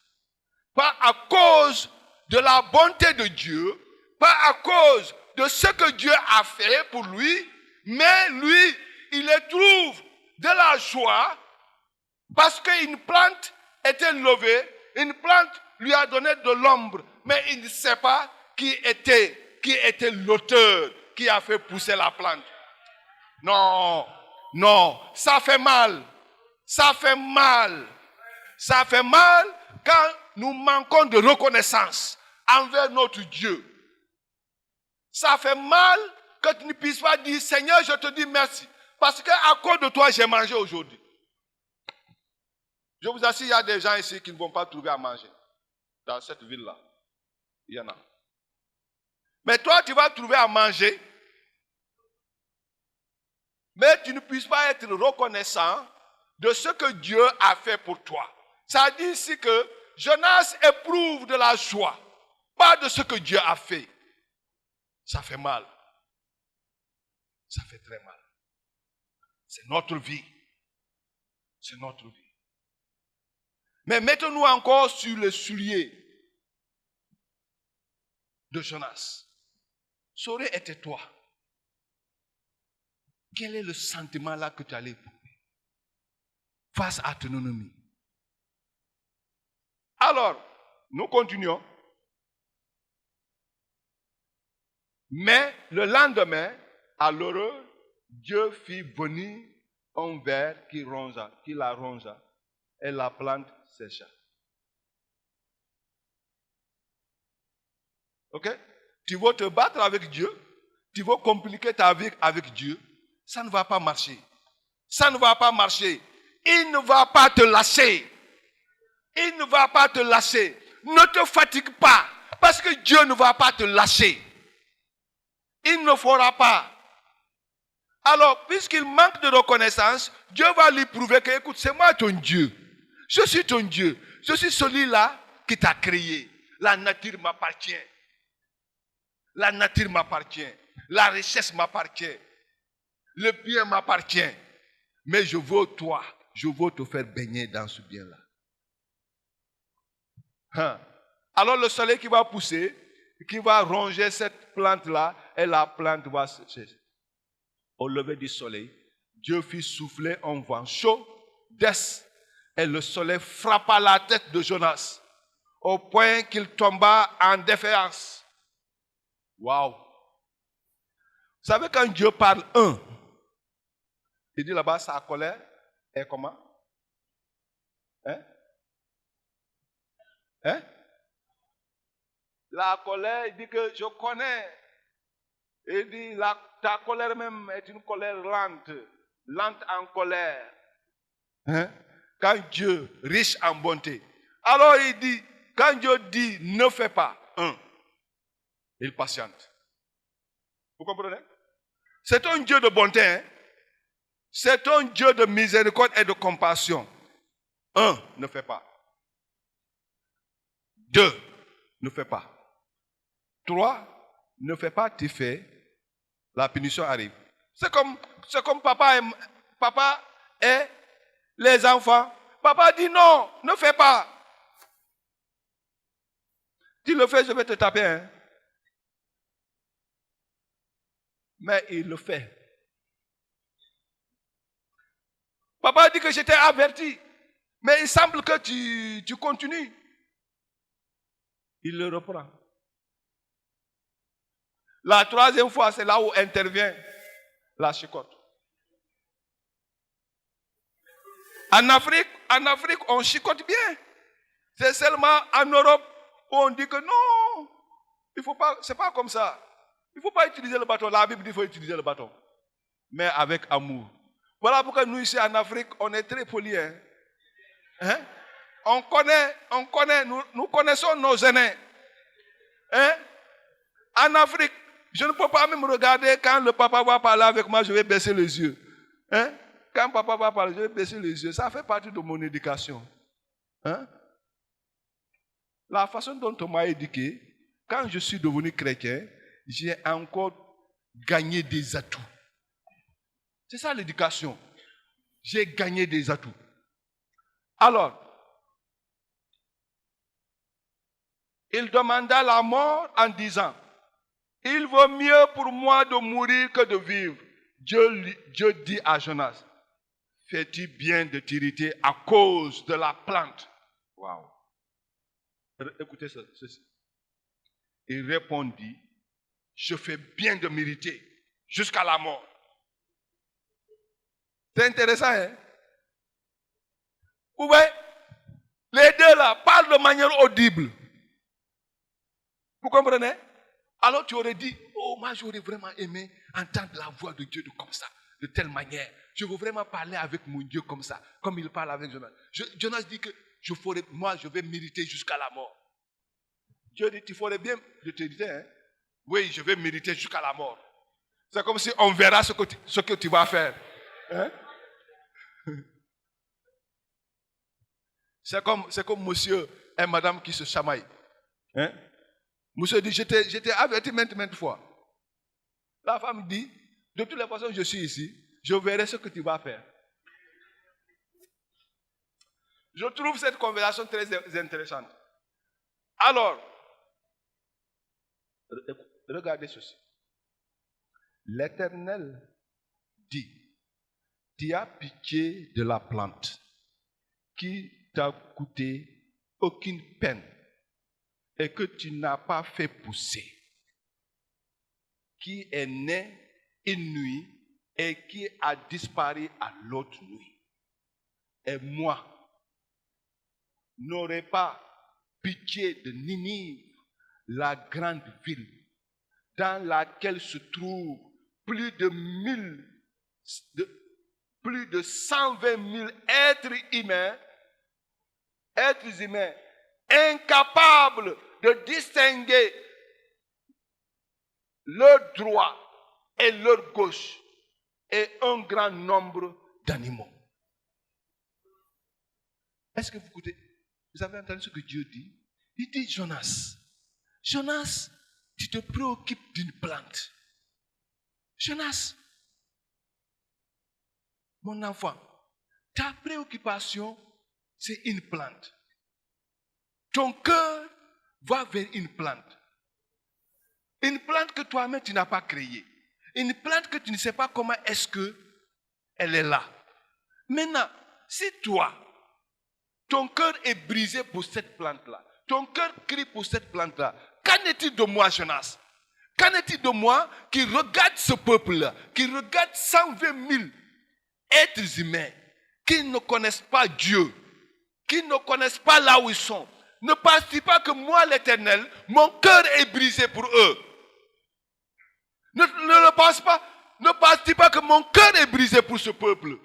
Pas à cause de la bonté de Dieu. Pas à cause de ce que Dieu a fait pour lui. Mais lui, il éprouve de la joie parce qu'une plante était levée, une plante lui a donné de l'ombre, mais il ne sait pas qui était l'auteur qui a fait pousser la plante. Non, ça fait mal. Ça fait mal. Ça fait mal quand nous manquons de reconnaissance envers notre Dieu. Ça fait mal que tu ne puisses pas dire, Seigneur, je te dis merci. Parce qu'à cause de toi, j'ai mangé aujourd'hui. Je vous assure, il y a des gens ici qui ne vont pas trouver à manger. Dans cette ville-là. Il y en a. Mais toi, tu vas trouver à manger. Mais tu ne puisses pas être reconnaissant de ce que Dieu a fait pour toi. Ça dit ici que Jonas éprouve de la joie. Pas de ce que Dieu a fait. Ça fait mal. Ça fait très mal. C'est notre vie. C'est notre vie. Mais mettons-nous encore sur le soulier de Jonas. Ça aurait été toi. Quel est le sentiment là que tu allais éprouver face à ton ennemi? Alors, nous continuons. Mais le lendemain, à l'aurore, Dieu fit venir un ver qui la rongea, et la plante sécha. Ok? Tu veux te battre avec Dieu, tu veux compliquer ta vie avec Dieu, ça ne va pas marcher. Ça ne va pas marcher. Il ne va pas te lâcher. Il ne va pas te lâcher. Ne te fatigue pas, parce que Dieu ne va pas te lâcher. Il ne fera pas. Alors, puisqu'il manque de reconnaissance, Dieu va lui prouver que, écoute, c'est moi ton Dieu. Je suis ton Dieu. Je suis celui-là qui t'a créé. La nature m'appartient. La nature m'appartient. La richesse m'appartient. Le bien m'appartient. Mais je veux toi. Je veux te faire baigner dans ce bien-là. Alors le soleil qui va pousser, qui va ronger cette plante-là, et la plante va sécher. Au lever du soleil, Dieu fit souffler un vent chaud d'est, et le soleil frappa la tête de Jonas, au point qu'il tomba en défaillance. Waouh. Vous savez, quand Dieu parle un, il dit là-bas, sa colère est comment? Hein? Hein? La colère, il dit que je connais. Il dit, ta colère même est une colère lente en colère. Hein? Quand Dieu, riche en bonté. Alors il dit, quand Dieu dit, ne fais pas, il patiente. Vous comprenez? C'est un Dieu de bonté. Hein? C'est un Dieu de miséricorde et de compassion. Ne fais pas. 2, ne fais pas. 3, ne fais pas, tu fais. La punition arrive. C'est comme papa et les enfants. Papa dit non, ne fais pas. Tu le fais, je vais te taper. Hein? Mais il le fait. Papa dit que j'étais averti. Mais il semble que tu continues. Il le reprend. La troisième fois, c'est là où intervient la chicotte. En Afrique, on chicote bien. C'est seulement en Europe où on dit que non, il faut pas, c'est pas comme ça. Il ne faut pas utiliser le bâton. La Bible dit qu'il faut utiliser le bâton. Mais avec amour. Voilà pourquoi nous ici en Afrique, on est très polis. Hein? On connaît, nous connaissons nos aînés. Hein? En Afrique, je ne peux pas même regarder quand le papa va parler avec moi, je vais baisser les yeux. Hein? Quand papa va parler, je vais baisser les yeux. Ça fait partie de mon éducation. Hein? La façon dont on m'a éduqué, quand je suis devenu chrétien, j'ai encore gagné des atouts. C'est ça l'éducation. J'ai gagné des atouts. Alors, il demanda la mort en disant, il vaut mieux pour moi de mourir que de vivre. Dieu dit à Jonas, fais-tu bien de t'irriter à cause de la plante? Waouh. Écoutez ceci. Il répondit, je fais bien de m'irriter jusqu'à la mort. C'est intéressant, hein? Vous voyez, les deux là parlent de manière audible. Vous comprenez? Alors tu aurais dit, oh, moi j'aurais vraiment aimé entendre la voix de Dieu comme ça, de telle manière. Je veux vraiment parler avec mon Dieu comme ça, comme il parle avec Jonas. Jonas dit que je vais mériter jusqu'à la mort. Dieu dit, tu ferais bien de te dire, hein? Oui, je vais mériter jusqu'à la mort. C'est comme si on verra ce que tu vas faire. Hein? C'est comme monsieur et madame qui se chamaillent. Hein? Monsieur dit, j'étais averti maintes fois. La femme dit, de toutes les façons, je suis ici, je verrai ce que tu vas faire. Je trouve cette conversation très intéressante. Alors, regardez ceci. L'Éternel dit, tu as pitié de la plante qui t'a coûté aucune peine et que tu n'as pas fait pousser, qui est née une nuit et qui a disparu à l'autre nuit. Et moi, n'aurais pas pitié de Ninive, la grande ville, dans laquelle se trouvent plus de 120 000 êtres humains incapables de distinguer leur droit et leur gauche, et un grand nombre d'animaux. Est-ce que vous avez entendu ce que Dieu dit? Il dit, Jonas, tu te préoccupes d'une plante. Jonas, mon enfant, ta préoccupation, c'est une plante. Ton cœur va vers une plante. Une plante que toi-même tu n'as pas créée. Une plante que tu ne sais pas comment est-ce qu'elle est là. Maintenant, si toi, ton cœur est brisé pour cette plante-là, ton cœur crie pour cette plante-là, qu'en est-il de moi, Jonas? Qu'en est-il de moi qui regarde ce peuple-là, qui regarde 120 000 êtres humains qui ne connaissent pas Dieu, qui ne connaissent pas là où ils sont? Ne penses-tu pas que moi, l'Éternel, mon cœur est brisé pour eux? Ne le pense pas. Ne penses-tu pas que mon cœur est brisé pour ce peuple?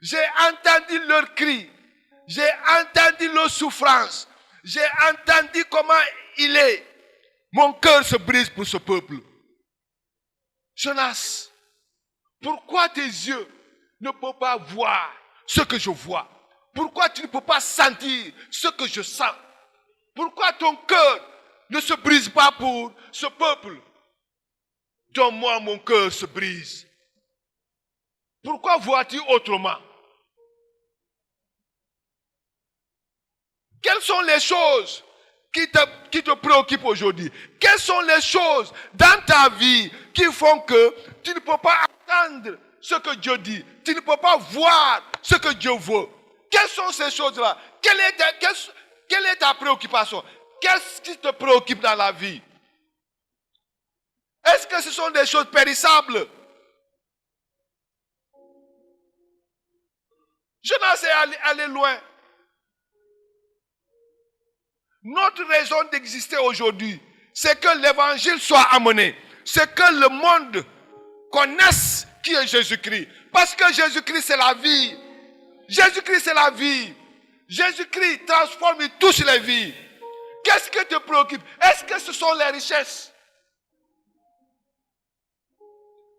J'ai entendu leurs cris. J'ai entendu leurs souffrances. J'ai entendu comment il est. Mon cœur se brise pour ce peuple. Jonas, pourquoi tes yeux ne peuvent pas voir ce que je vois? Pourquoi tu ne peux pas sentir ce que je sens? Pourquoi ton cœur ne se brise pas pour ce peuple dont moi mon cœur se brise? Pourquoi vois-tu autrement? Quelles sont les choses qui te préoccupent aujourd'hui? Quelles sont les choses dans ta vie qui font que tu ne peux pas entendre ce que Dieu dit? Tu ne peux pas voir ce que Dieu veut. Quelles sont ces choses-là? Quelle est ta préoccupation? Qu'est-ce qui te préoccupe dans la vie? Est-ce que ce sont des choses périssables? Jonas est allé loin. Notre raison d'exister aujourd'hui, c'est que l'évangile soit amené. C'est que le monde connaisse qui est Jésus-Christ. Parce que Jésus-Christ, c'est la vie. Jésus-Christ, c'est la vie. Jésus-Christ transforme et touche les vies. Qu'est-ce qui te préoccupe? Est-ce que ce sont les richesses?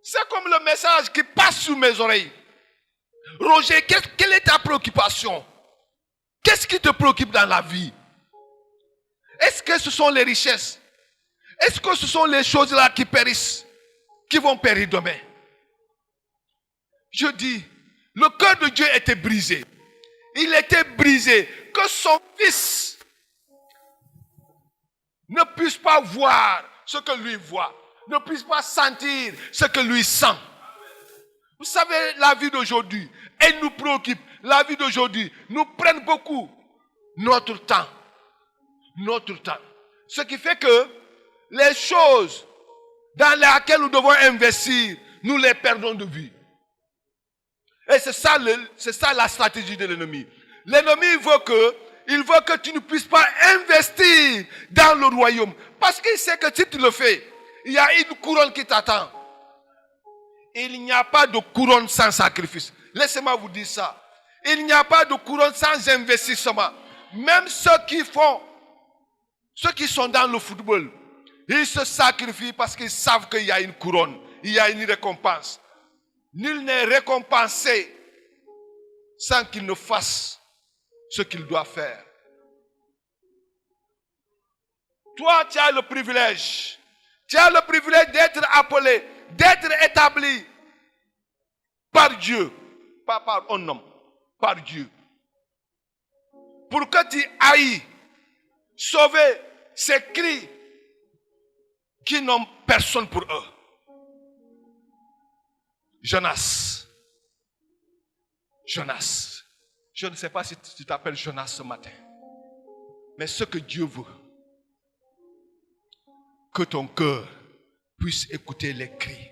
C'est comme le message qui passe sous mes oreilles. Roger, quelle est ta préoccupation? Qu'est-ce qui te préoccupe dans la vie? Est-ce que ce sont les richesses? Est-ce que ce sont les choses là qui périssent, qui vont périr demain? Je dis, le cœur de Dieu était brisé. Il était brisé que son fils ne puisse pas voir ce que lui voit, ne puisse pas sentir ce que lui sent. Vous savez, la vie d'aujourd'hui, elle nous préoccupe. La vie d'aujourd'hui nous prend beaucoup notre temps. Notre temps. Ce qui fait que les choses dans lesquelles nous devons investir, nous les perdons de vue. Et c'est ça la stratégie de l'ennemi. L'ennemi veut que tu ne puisses pas investir dans le royaume. Parce qu'il sait que si tu le fais, il y a une couronne qui t'attend. Il n'y a pas de couronne sans sacrifice. Laissez-moi vous dire ça. Il n'y a pas de couronne sans investissement. Même ceux qui sont dans le football, ils se sacrifient parce qu'ils savent qu'il y a une couronne, il y a une récompense. Nul n'est récompensé sans qu'il ne fasse ce qu'il doit faire. Toi, tu as le privilège. Tu as le privilège d'être appelé, d'être établi par Dieu, pas par un homme, par Dieu. Pour que tu ailles sauver ces cris qui n'ont personne pour eux. Jonas, je ne sais pas si tu t'appelles Jonas ce matin, mais ce que Dieu veut, que ton cœur puisse écouter les cris.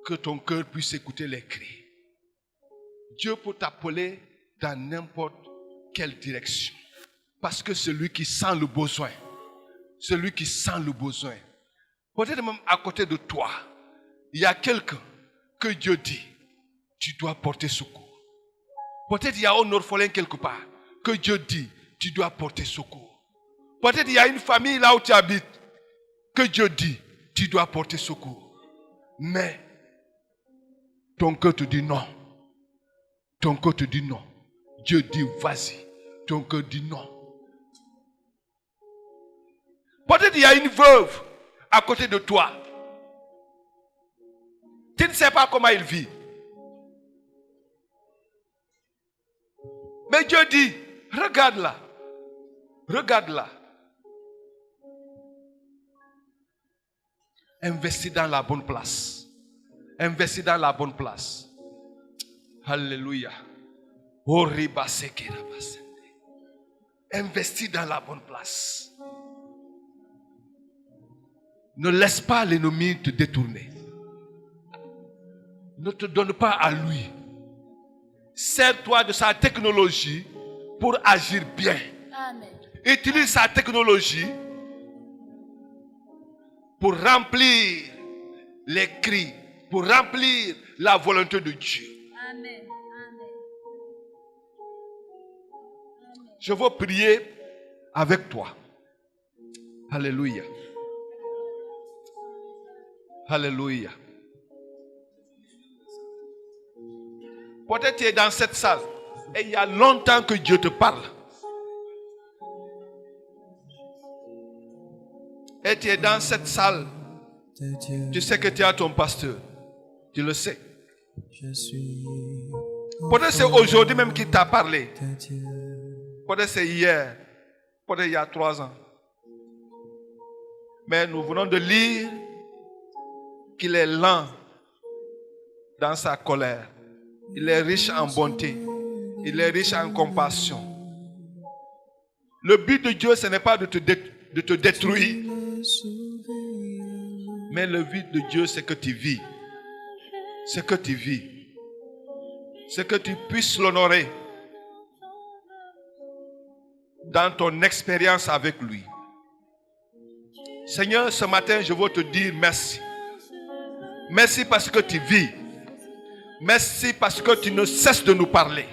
Que ton cœur puisse écouter les cris. Dieu peut t'appeler dans n'importe quelle direction. Parce que celui qui sent le besoin, peut-être même à côté de toi, il y a quelqu'un que Dieu dit, tu dois porter secours. Peut-être il y a un orphelin quelque part, que Dieu dit, tu dois porter secours. Peut-être il y a une famille là où tu habites, que Dieu dit, tu dois porter secours. Mais, ton cœur te dit non. Ton cœur te dit non. Dieu dit, vas-y. Ton cœur dit non. Peut-être il y a une veuve à côté de toi. Tu ne sais pas comment il vit. Mais Dieu dit, regarde-la. Regarde-la. Investis dans la bonne place. Investis dans la bonne place. Alléluia. Investis dans la bonne place. Ne laisse pas l'ennemi te détourner. Ne te donne pas à lui. Sers-toi de sa technologie pour agir bien. Amen. Utilise sa technologie pour remplir les cris, pour remplir la volonté de Dieu. Amen. Amen. Je veux prier avec toi. Alléluia. Alléluia. Peut-être tu es dans cette salle et il y a longtemps que Dieu te parle. Et tu es dans cette salle. Tu sais que tu as ton pasteur. Tu le sais. Peut-être c'est aujourd'hui même qu'il t'a parlé. Peut-être c'est hier. Peut-être il y a 3 ans. Mais nous venons de lire qu'il est lent dans sa colère. Il est riche en bonté. Il est riche en compassion. Le but de Dieu, ce n'est pas de te détruire. Mais le but de Dieu, c'est que tu vis. C'est que tu vis. C'est que tu puisses l'honorer dans ton expérience avec lui. Seigneur, ce matin, je veux te dire merci. Merci parce que tu vis. Merci parce que tu ne cesses de nous parler.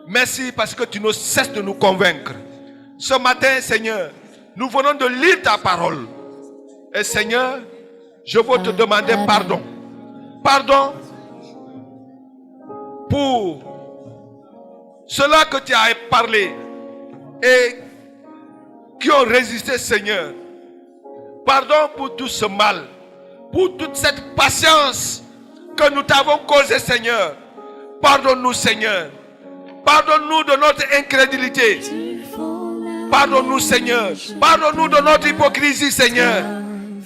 Merci parce que tu ne cesses de nous convaincre. Ce matin, Seigneur, nous venons de lire ta parole. Et Seigneur, je veux te demander pardon. Pardon pour cela que tu as parlé et qui ont résisté, Seigneur. Pardon pour tout ce mal, pour toute cette patience que nous t'avons causée, Seigneur. Pardonne-nous, Seigneur. Pardonne-nous de notre incrédulité. Pardonne-nous, Seigneur. Pardonne-nous de notre hypocrisie, Seigneur.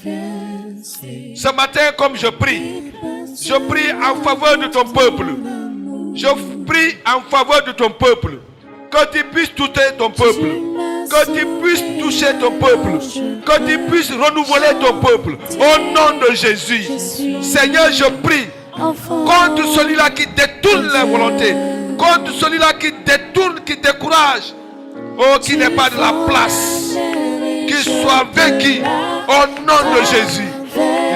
Ce matin, comme je prie en faveur de ton peuple. Je prie en faveur de ton peuple. Que tu puisses toucher ton peuple. Que tu puisses toucher ton peuple. Que tu puisses renouveler ton peuple. Au nom de Jésus. Seigneur, je prie contre celui-là qui détourne la volonté. Contre celui-là qui détourne, qui décourage. Oh, qui n'est pas de la place. Qu'il soit vaincu. Au nom de Jésus.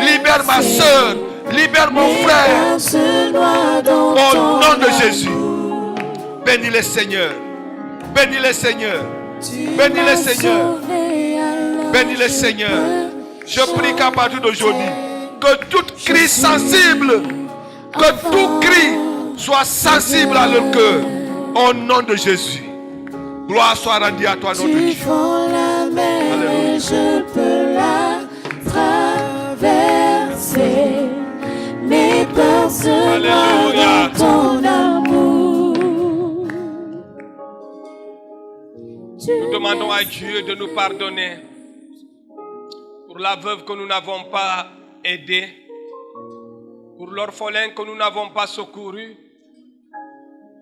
Libère ma soeur. Libère mon frère. Au nom de Jésus. Bénis les Seigneurs. Bénis les Seigneurs. Bénis les Seigneurs. Bénis les Seigneurs. Je prie qu'à partir d'aujourd'hui, que tout cri sensible, que tout cri soit sensible à leur cœur. Au nom de Jésus. Gloire soit rendue à toi, notre Dieu. Alléluia. Je peux la traverser. Mes peurs se noient dans ton amour. Nous demandons à Dieu de nous pardonner pour la veuve que nous n'avons pas aidée, pour l'orphelin que nous n'avons pas secouru.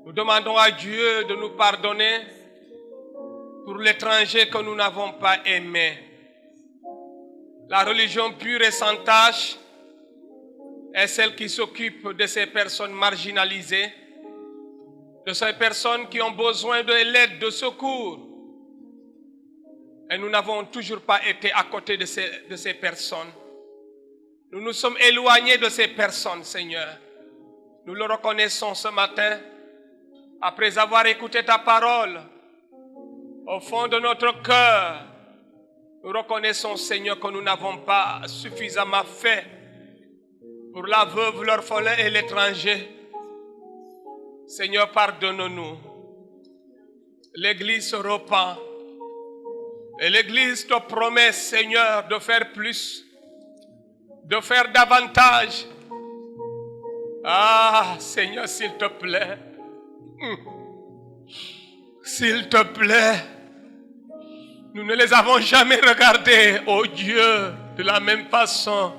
Nous demandons à Dieu de nous pardonner pour l'étranger que nous n'avons pas aimé. La religion pure et sans tache est celle qui s'occupe de ces personnes marginalisées, de ces personnes qui ont besoin de l'aide, de secours. Et nous n'avons toujours pas été à côté de ces personnes. Nous nous sommes éloignés de ces personnes, Seigneur. Nous le reconnaissons ce matin, après avoir écouté ta parole. Au fond de notre cœur, nous reconnaissons, Seigneur, que nous n'avons pas suffisamment fait pour la veuve, l'orphelin et l'étranger. Seigneur, pardonne-nous. L'Église se repent. Et l'Église te promet, Seigneur, de faire plus, de faire davantage. Ah, Seigneur, s'il te plaît. S'il te plaît. Nous ne les avons jamais regardés, oh Dieu, de la même façon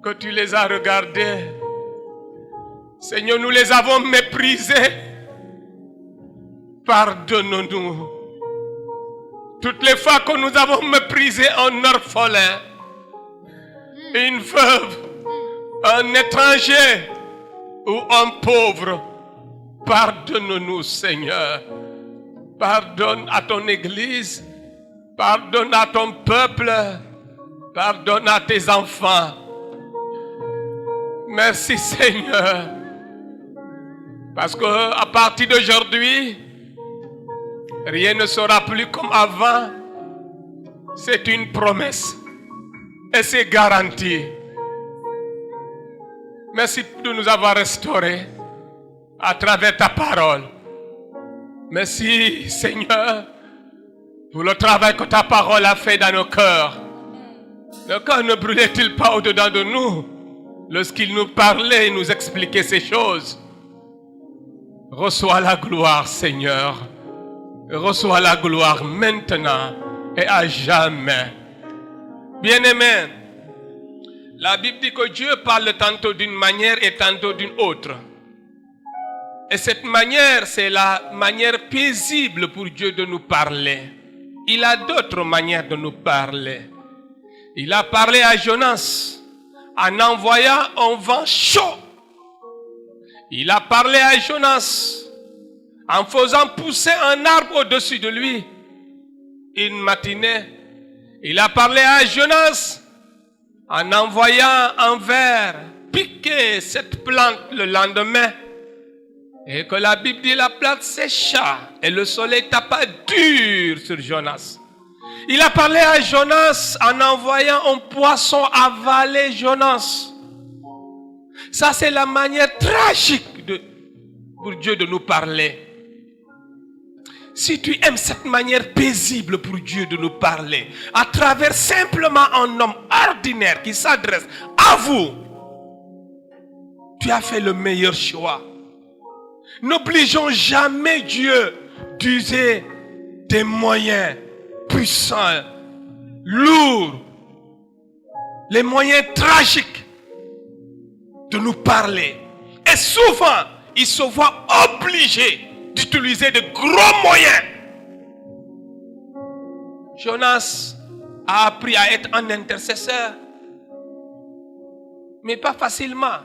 que tu les as regardés. Seigneur, nous les avons méprisés. Pardonne-nous. Toutes les fois que nous avons méprisé un orphelin, une veuve, un étranger ou un pauvre. Pardonne-nous, Seigneur. Pardonne à ton Église. Pardonne à ton peuple. Pardonne à tes enfants. Merci, Seigneur. Parce qu'à partir d'aujourd'hui, rien ne sera plus comme avant. C'est une promesse. Et c'est garanti. Merci de nous avoir restaurés à travers ta parole. Merci, Seigneur, pour le travail que ta parole a fait dans nos cœurs. Nos cœurs ne brûlaient-ils pas au-dedans de nous lorsqu'il nous parlait et nous expliquait ces choses? Reçois la gloire, Seigneur. Reçois la gloire maintenant et à jamais. Bien-aimés, la Bible dit que Dieu parle tantôt d'une manière et tantôt d'une autre. Et cette manière, c'est la manière paisible pour Dieu de nous parler. Il a d'autres manières de nous parler. Il a parlé à Jonas en envoyant un vent chaud. Il a parlé à Jonas en faisant pousser un arbre au-dessus de lui une matinée. Il a parlé à Jonas en envoyant un ver piquer cette plante le lendemain. Et que la Bible dit la plante sécha et le soleil tapa dur sur Jonas. Il a parlé à Jonas en envoyant un poisson avaler Jonas. Ça, c'est la manière tragique pour Dieu de nous parler. Si tu aimes cette manière paisible pour Dieu de nous parler, à travers simplement un homme ordinaire qui s'adresse à vous, tu as fait le meilleur choix. N'obligeons jamais Dieu d'user des moyens puissants, lourds, les moyens tragiques de nous parler. Et souvent, il se voit obligé d'utiliser de gros moyens. Jonas a appris à être un intercesseur, mais pas facilement.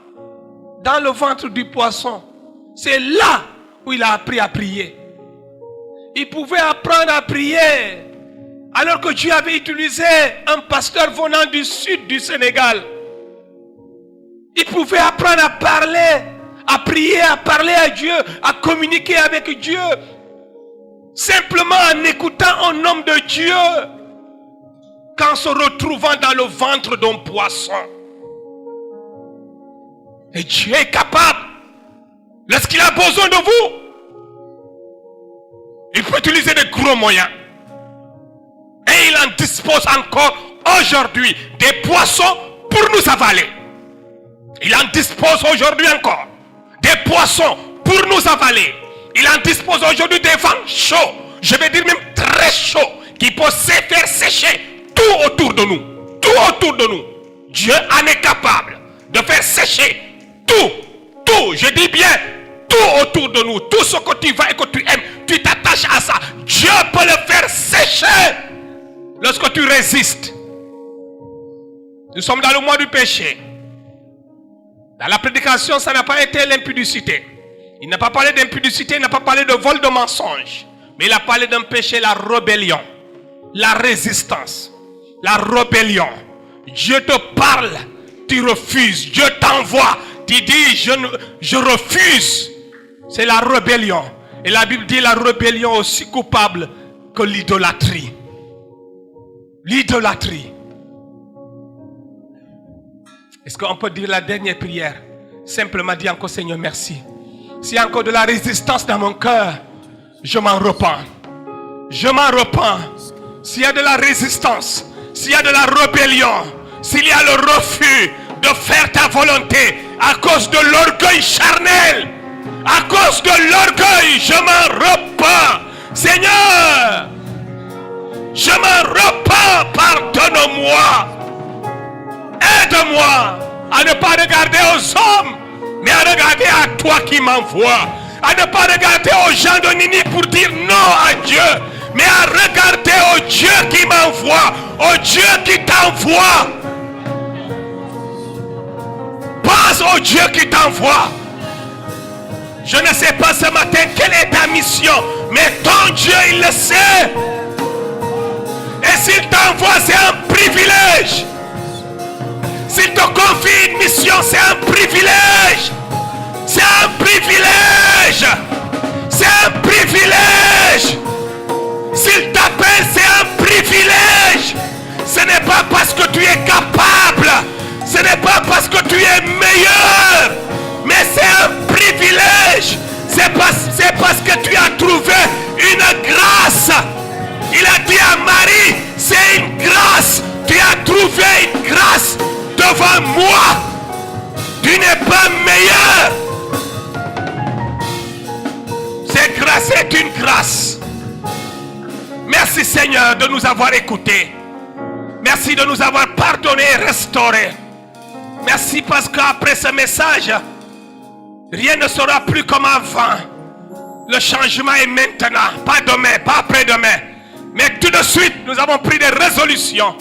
Dans le ventre du poisson, c'est là où il a appris à prier. Il pouvait apprendre à prier alors que Dieu avait utilisé un pasteur venant du sud du Sénégal. Il pouvait apprendre à parler, à prier, à parler à Dieu, à communiquer avec Dieu, simplement en écoutant un homme de Dieu, qu'en se retrouvant dans le ventre d'un poisson. Et Dieu est capable, lorsqu'il a besoin de vous, il peut utiliser de gros moyens. Et il en dispose encore aujourd'hui des poissons pour nous avaler. Il en dispose aujourd'hui encore des poissons pour nous avaler. Il en dispose aujourd'hui des vents chauds, je vais dire même très chauds, qui peuvent faire sécher tout autour de nous. Tout autour de nous. Dieu en est capable de faire sécher tout, je dis bien tout autour de nous. Tout ce que tu vas et que tu aimes, tu t'attaches à ça. Dieu peut le faire sécher lorsque tu résistes. Nous sommes dans le mois du péché. Dans la prédication, ça n'a pas été l'impudicité. Il n'a pas parlé d'impudicité, il n'a pas parlé de vol, de mensonge. Mais il a parlé d'un péché, la rébellion, la résistance, la rébellion. Dieu te parle, tu refuses. Dieu t'envoie, tu dis je refuse. C'est la rébellion. Et la Bible dit la rébellion aussi coupable que l'idolâtrie. L'idolâtrie. Est-ce qu'on peut dire la dernière prière? Simplement dire encore Seigneur merci. S'il y a encore de la résistance dans mon cœur, je m'en repens. Je m'en repens. S'il y a de la résistance, s'il y a de la rébellion, s'il y a le refus de faire ta volonté à cause de l'orgueil charnel, à cause de l'orgueil, je m'en repens. Seigneur, je m'en repens, pardonne-moi. Aide-moi à ne pas regarder aux hommes, mais à regarder à toi qui m'envoie. À ne pas regarder aux gens de Nini pour dire non à Dieu, mais à regarder au Dieu qui m'envoie, au Dieu qui t'envoie. grâce au Dieu qui t'envoie. Je ne sais pas ce matin quelle est ta mission, mais ton Dieu, il le sait. Et s'il t'envoie, c'est un privilège. S'il te confie une mission, c'est un privilège. C'est un privilège. C'est un privilège. S'il t'appelle, c'est un privilège. Ce n'est pas parce que tu es capable. Ce n'est pas parce que tu es meilleur. Mais c'est un privilège. C'est parce que tu as trouvé une grâce. Il a dit à Marie, c'est une grâce. Tu as trouvé une grâce devant moi. Tu n'es pas meilleur. Cette grâce est une grâce. Merci Seigneur de nous avoir écoutés. Merci de nous avoir pardonné et restauré. Merci parce qu'après ce message, rien ne sera plus comme avant. Le changement est maintenant, pas demain, pas après-demain. Mais tout de suite, nous avons pris des résolutions.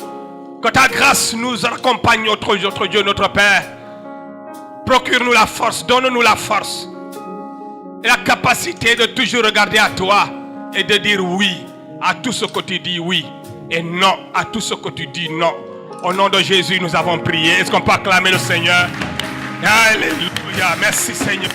Que ta grâce nous accompagne, notre Dieu, notre Père. Procure-nous la force, donne-nous la force. Et la capacité de toujours regarder à toi et de dire oui à tout ce que tu dis oui. Et non à tout ce que tu dis non. Au nom de Jésus, nous avons prié. Est-ce qu'on peut acclamer le Seigneur? Alléluia. Merci Seigneur.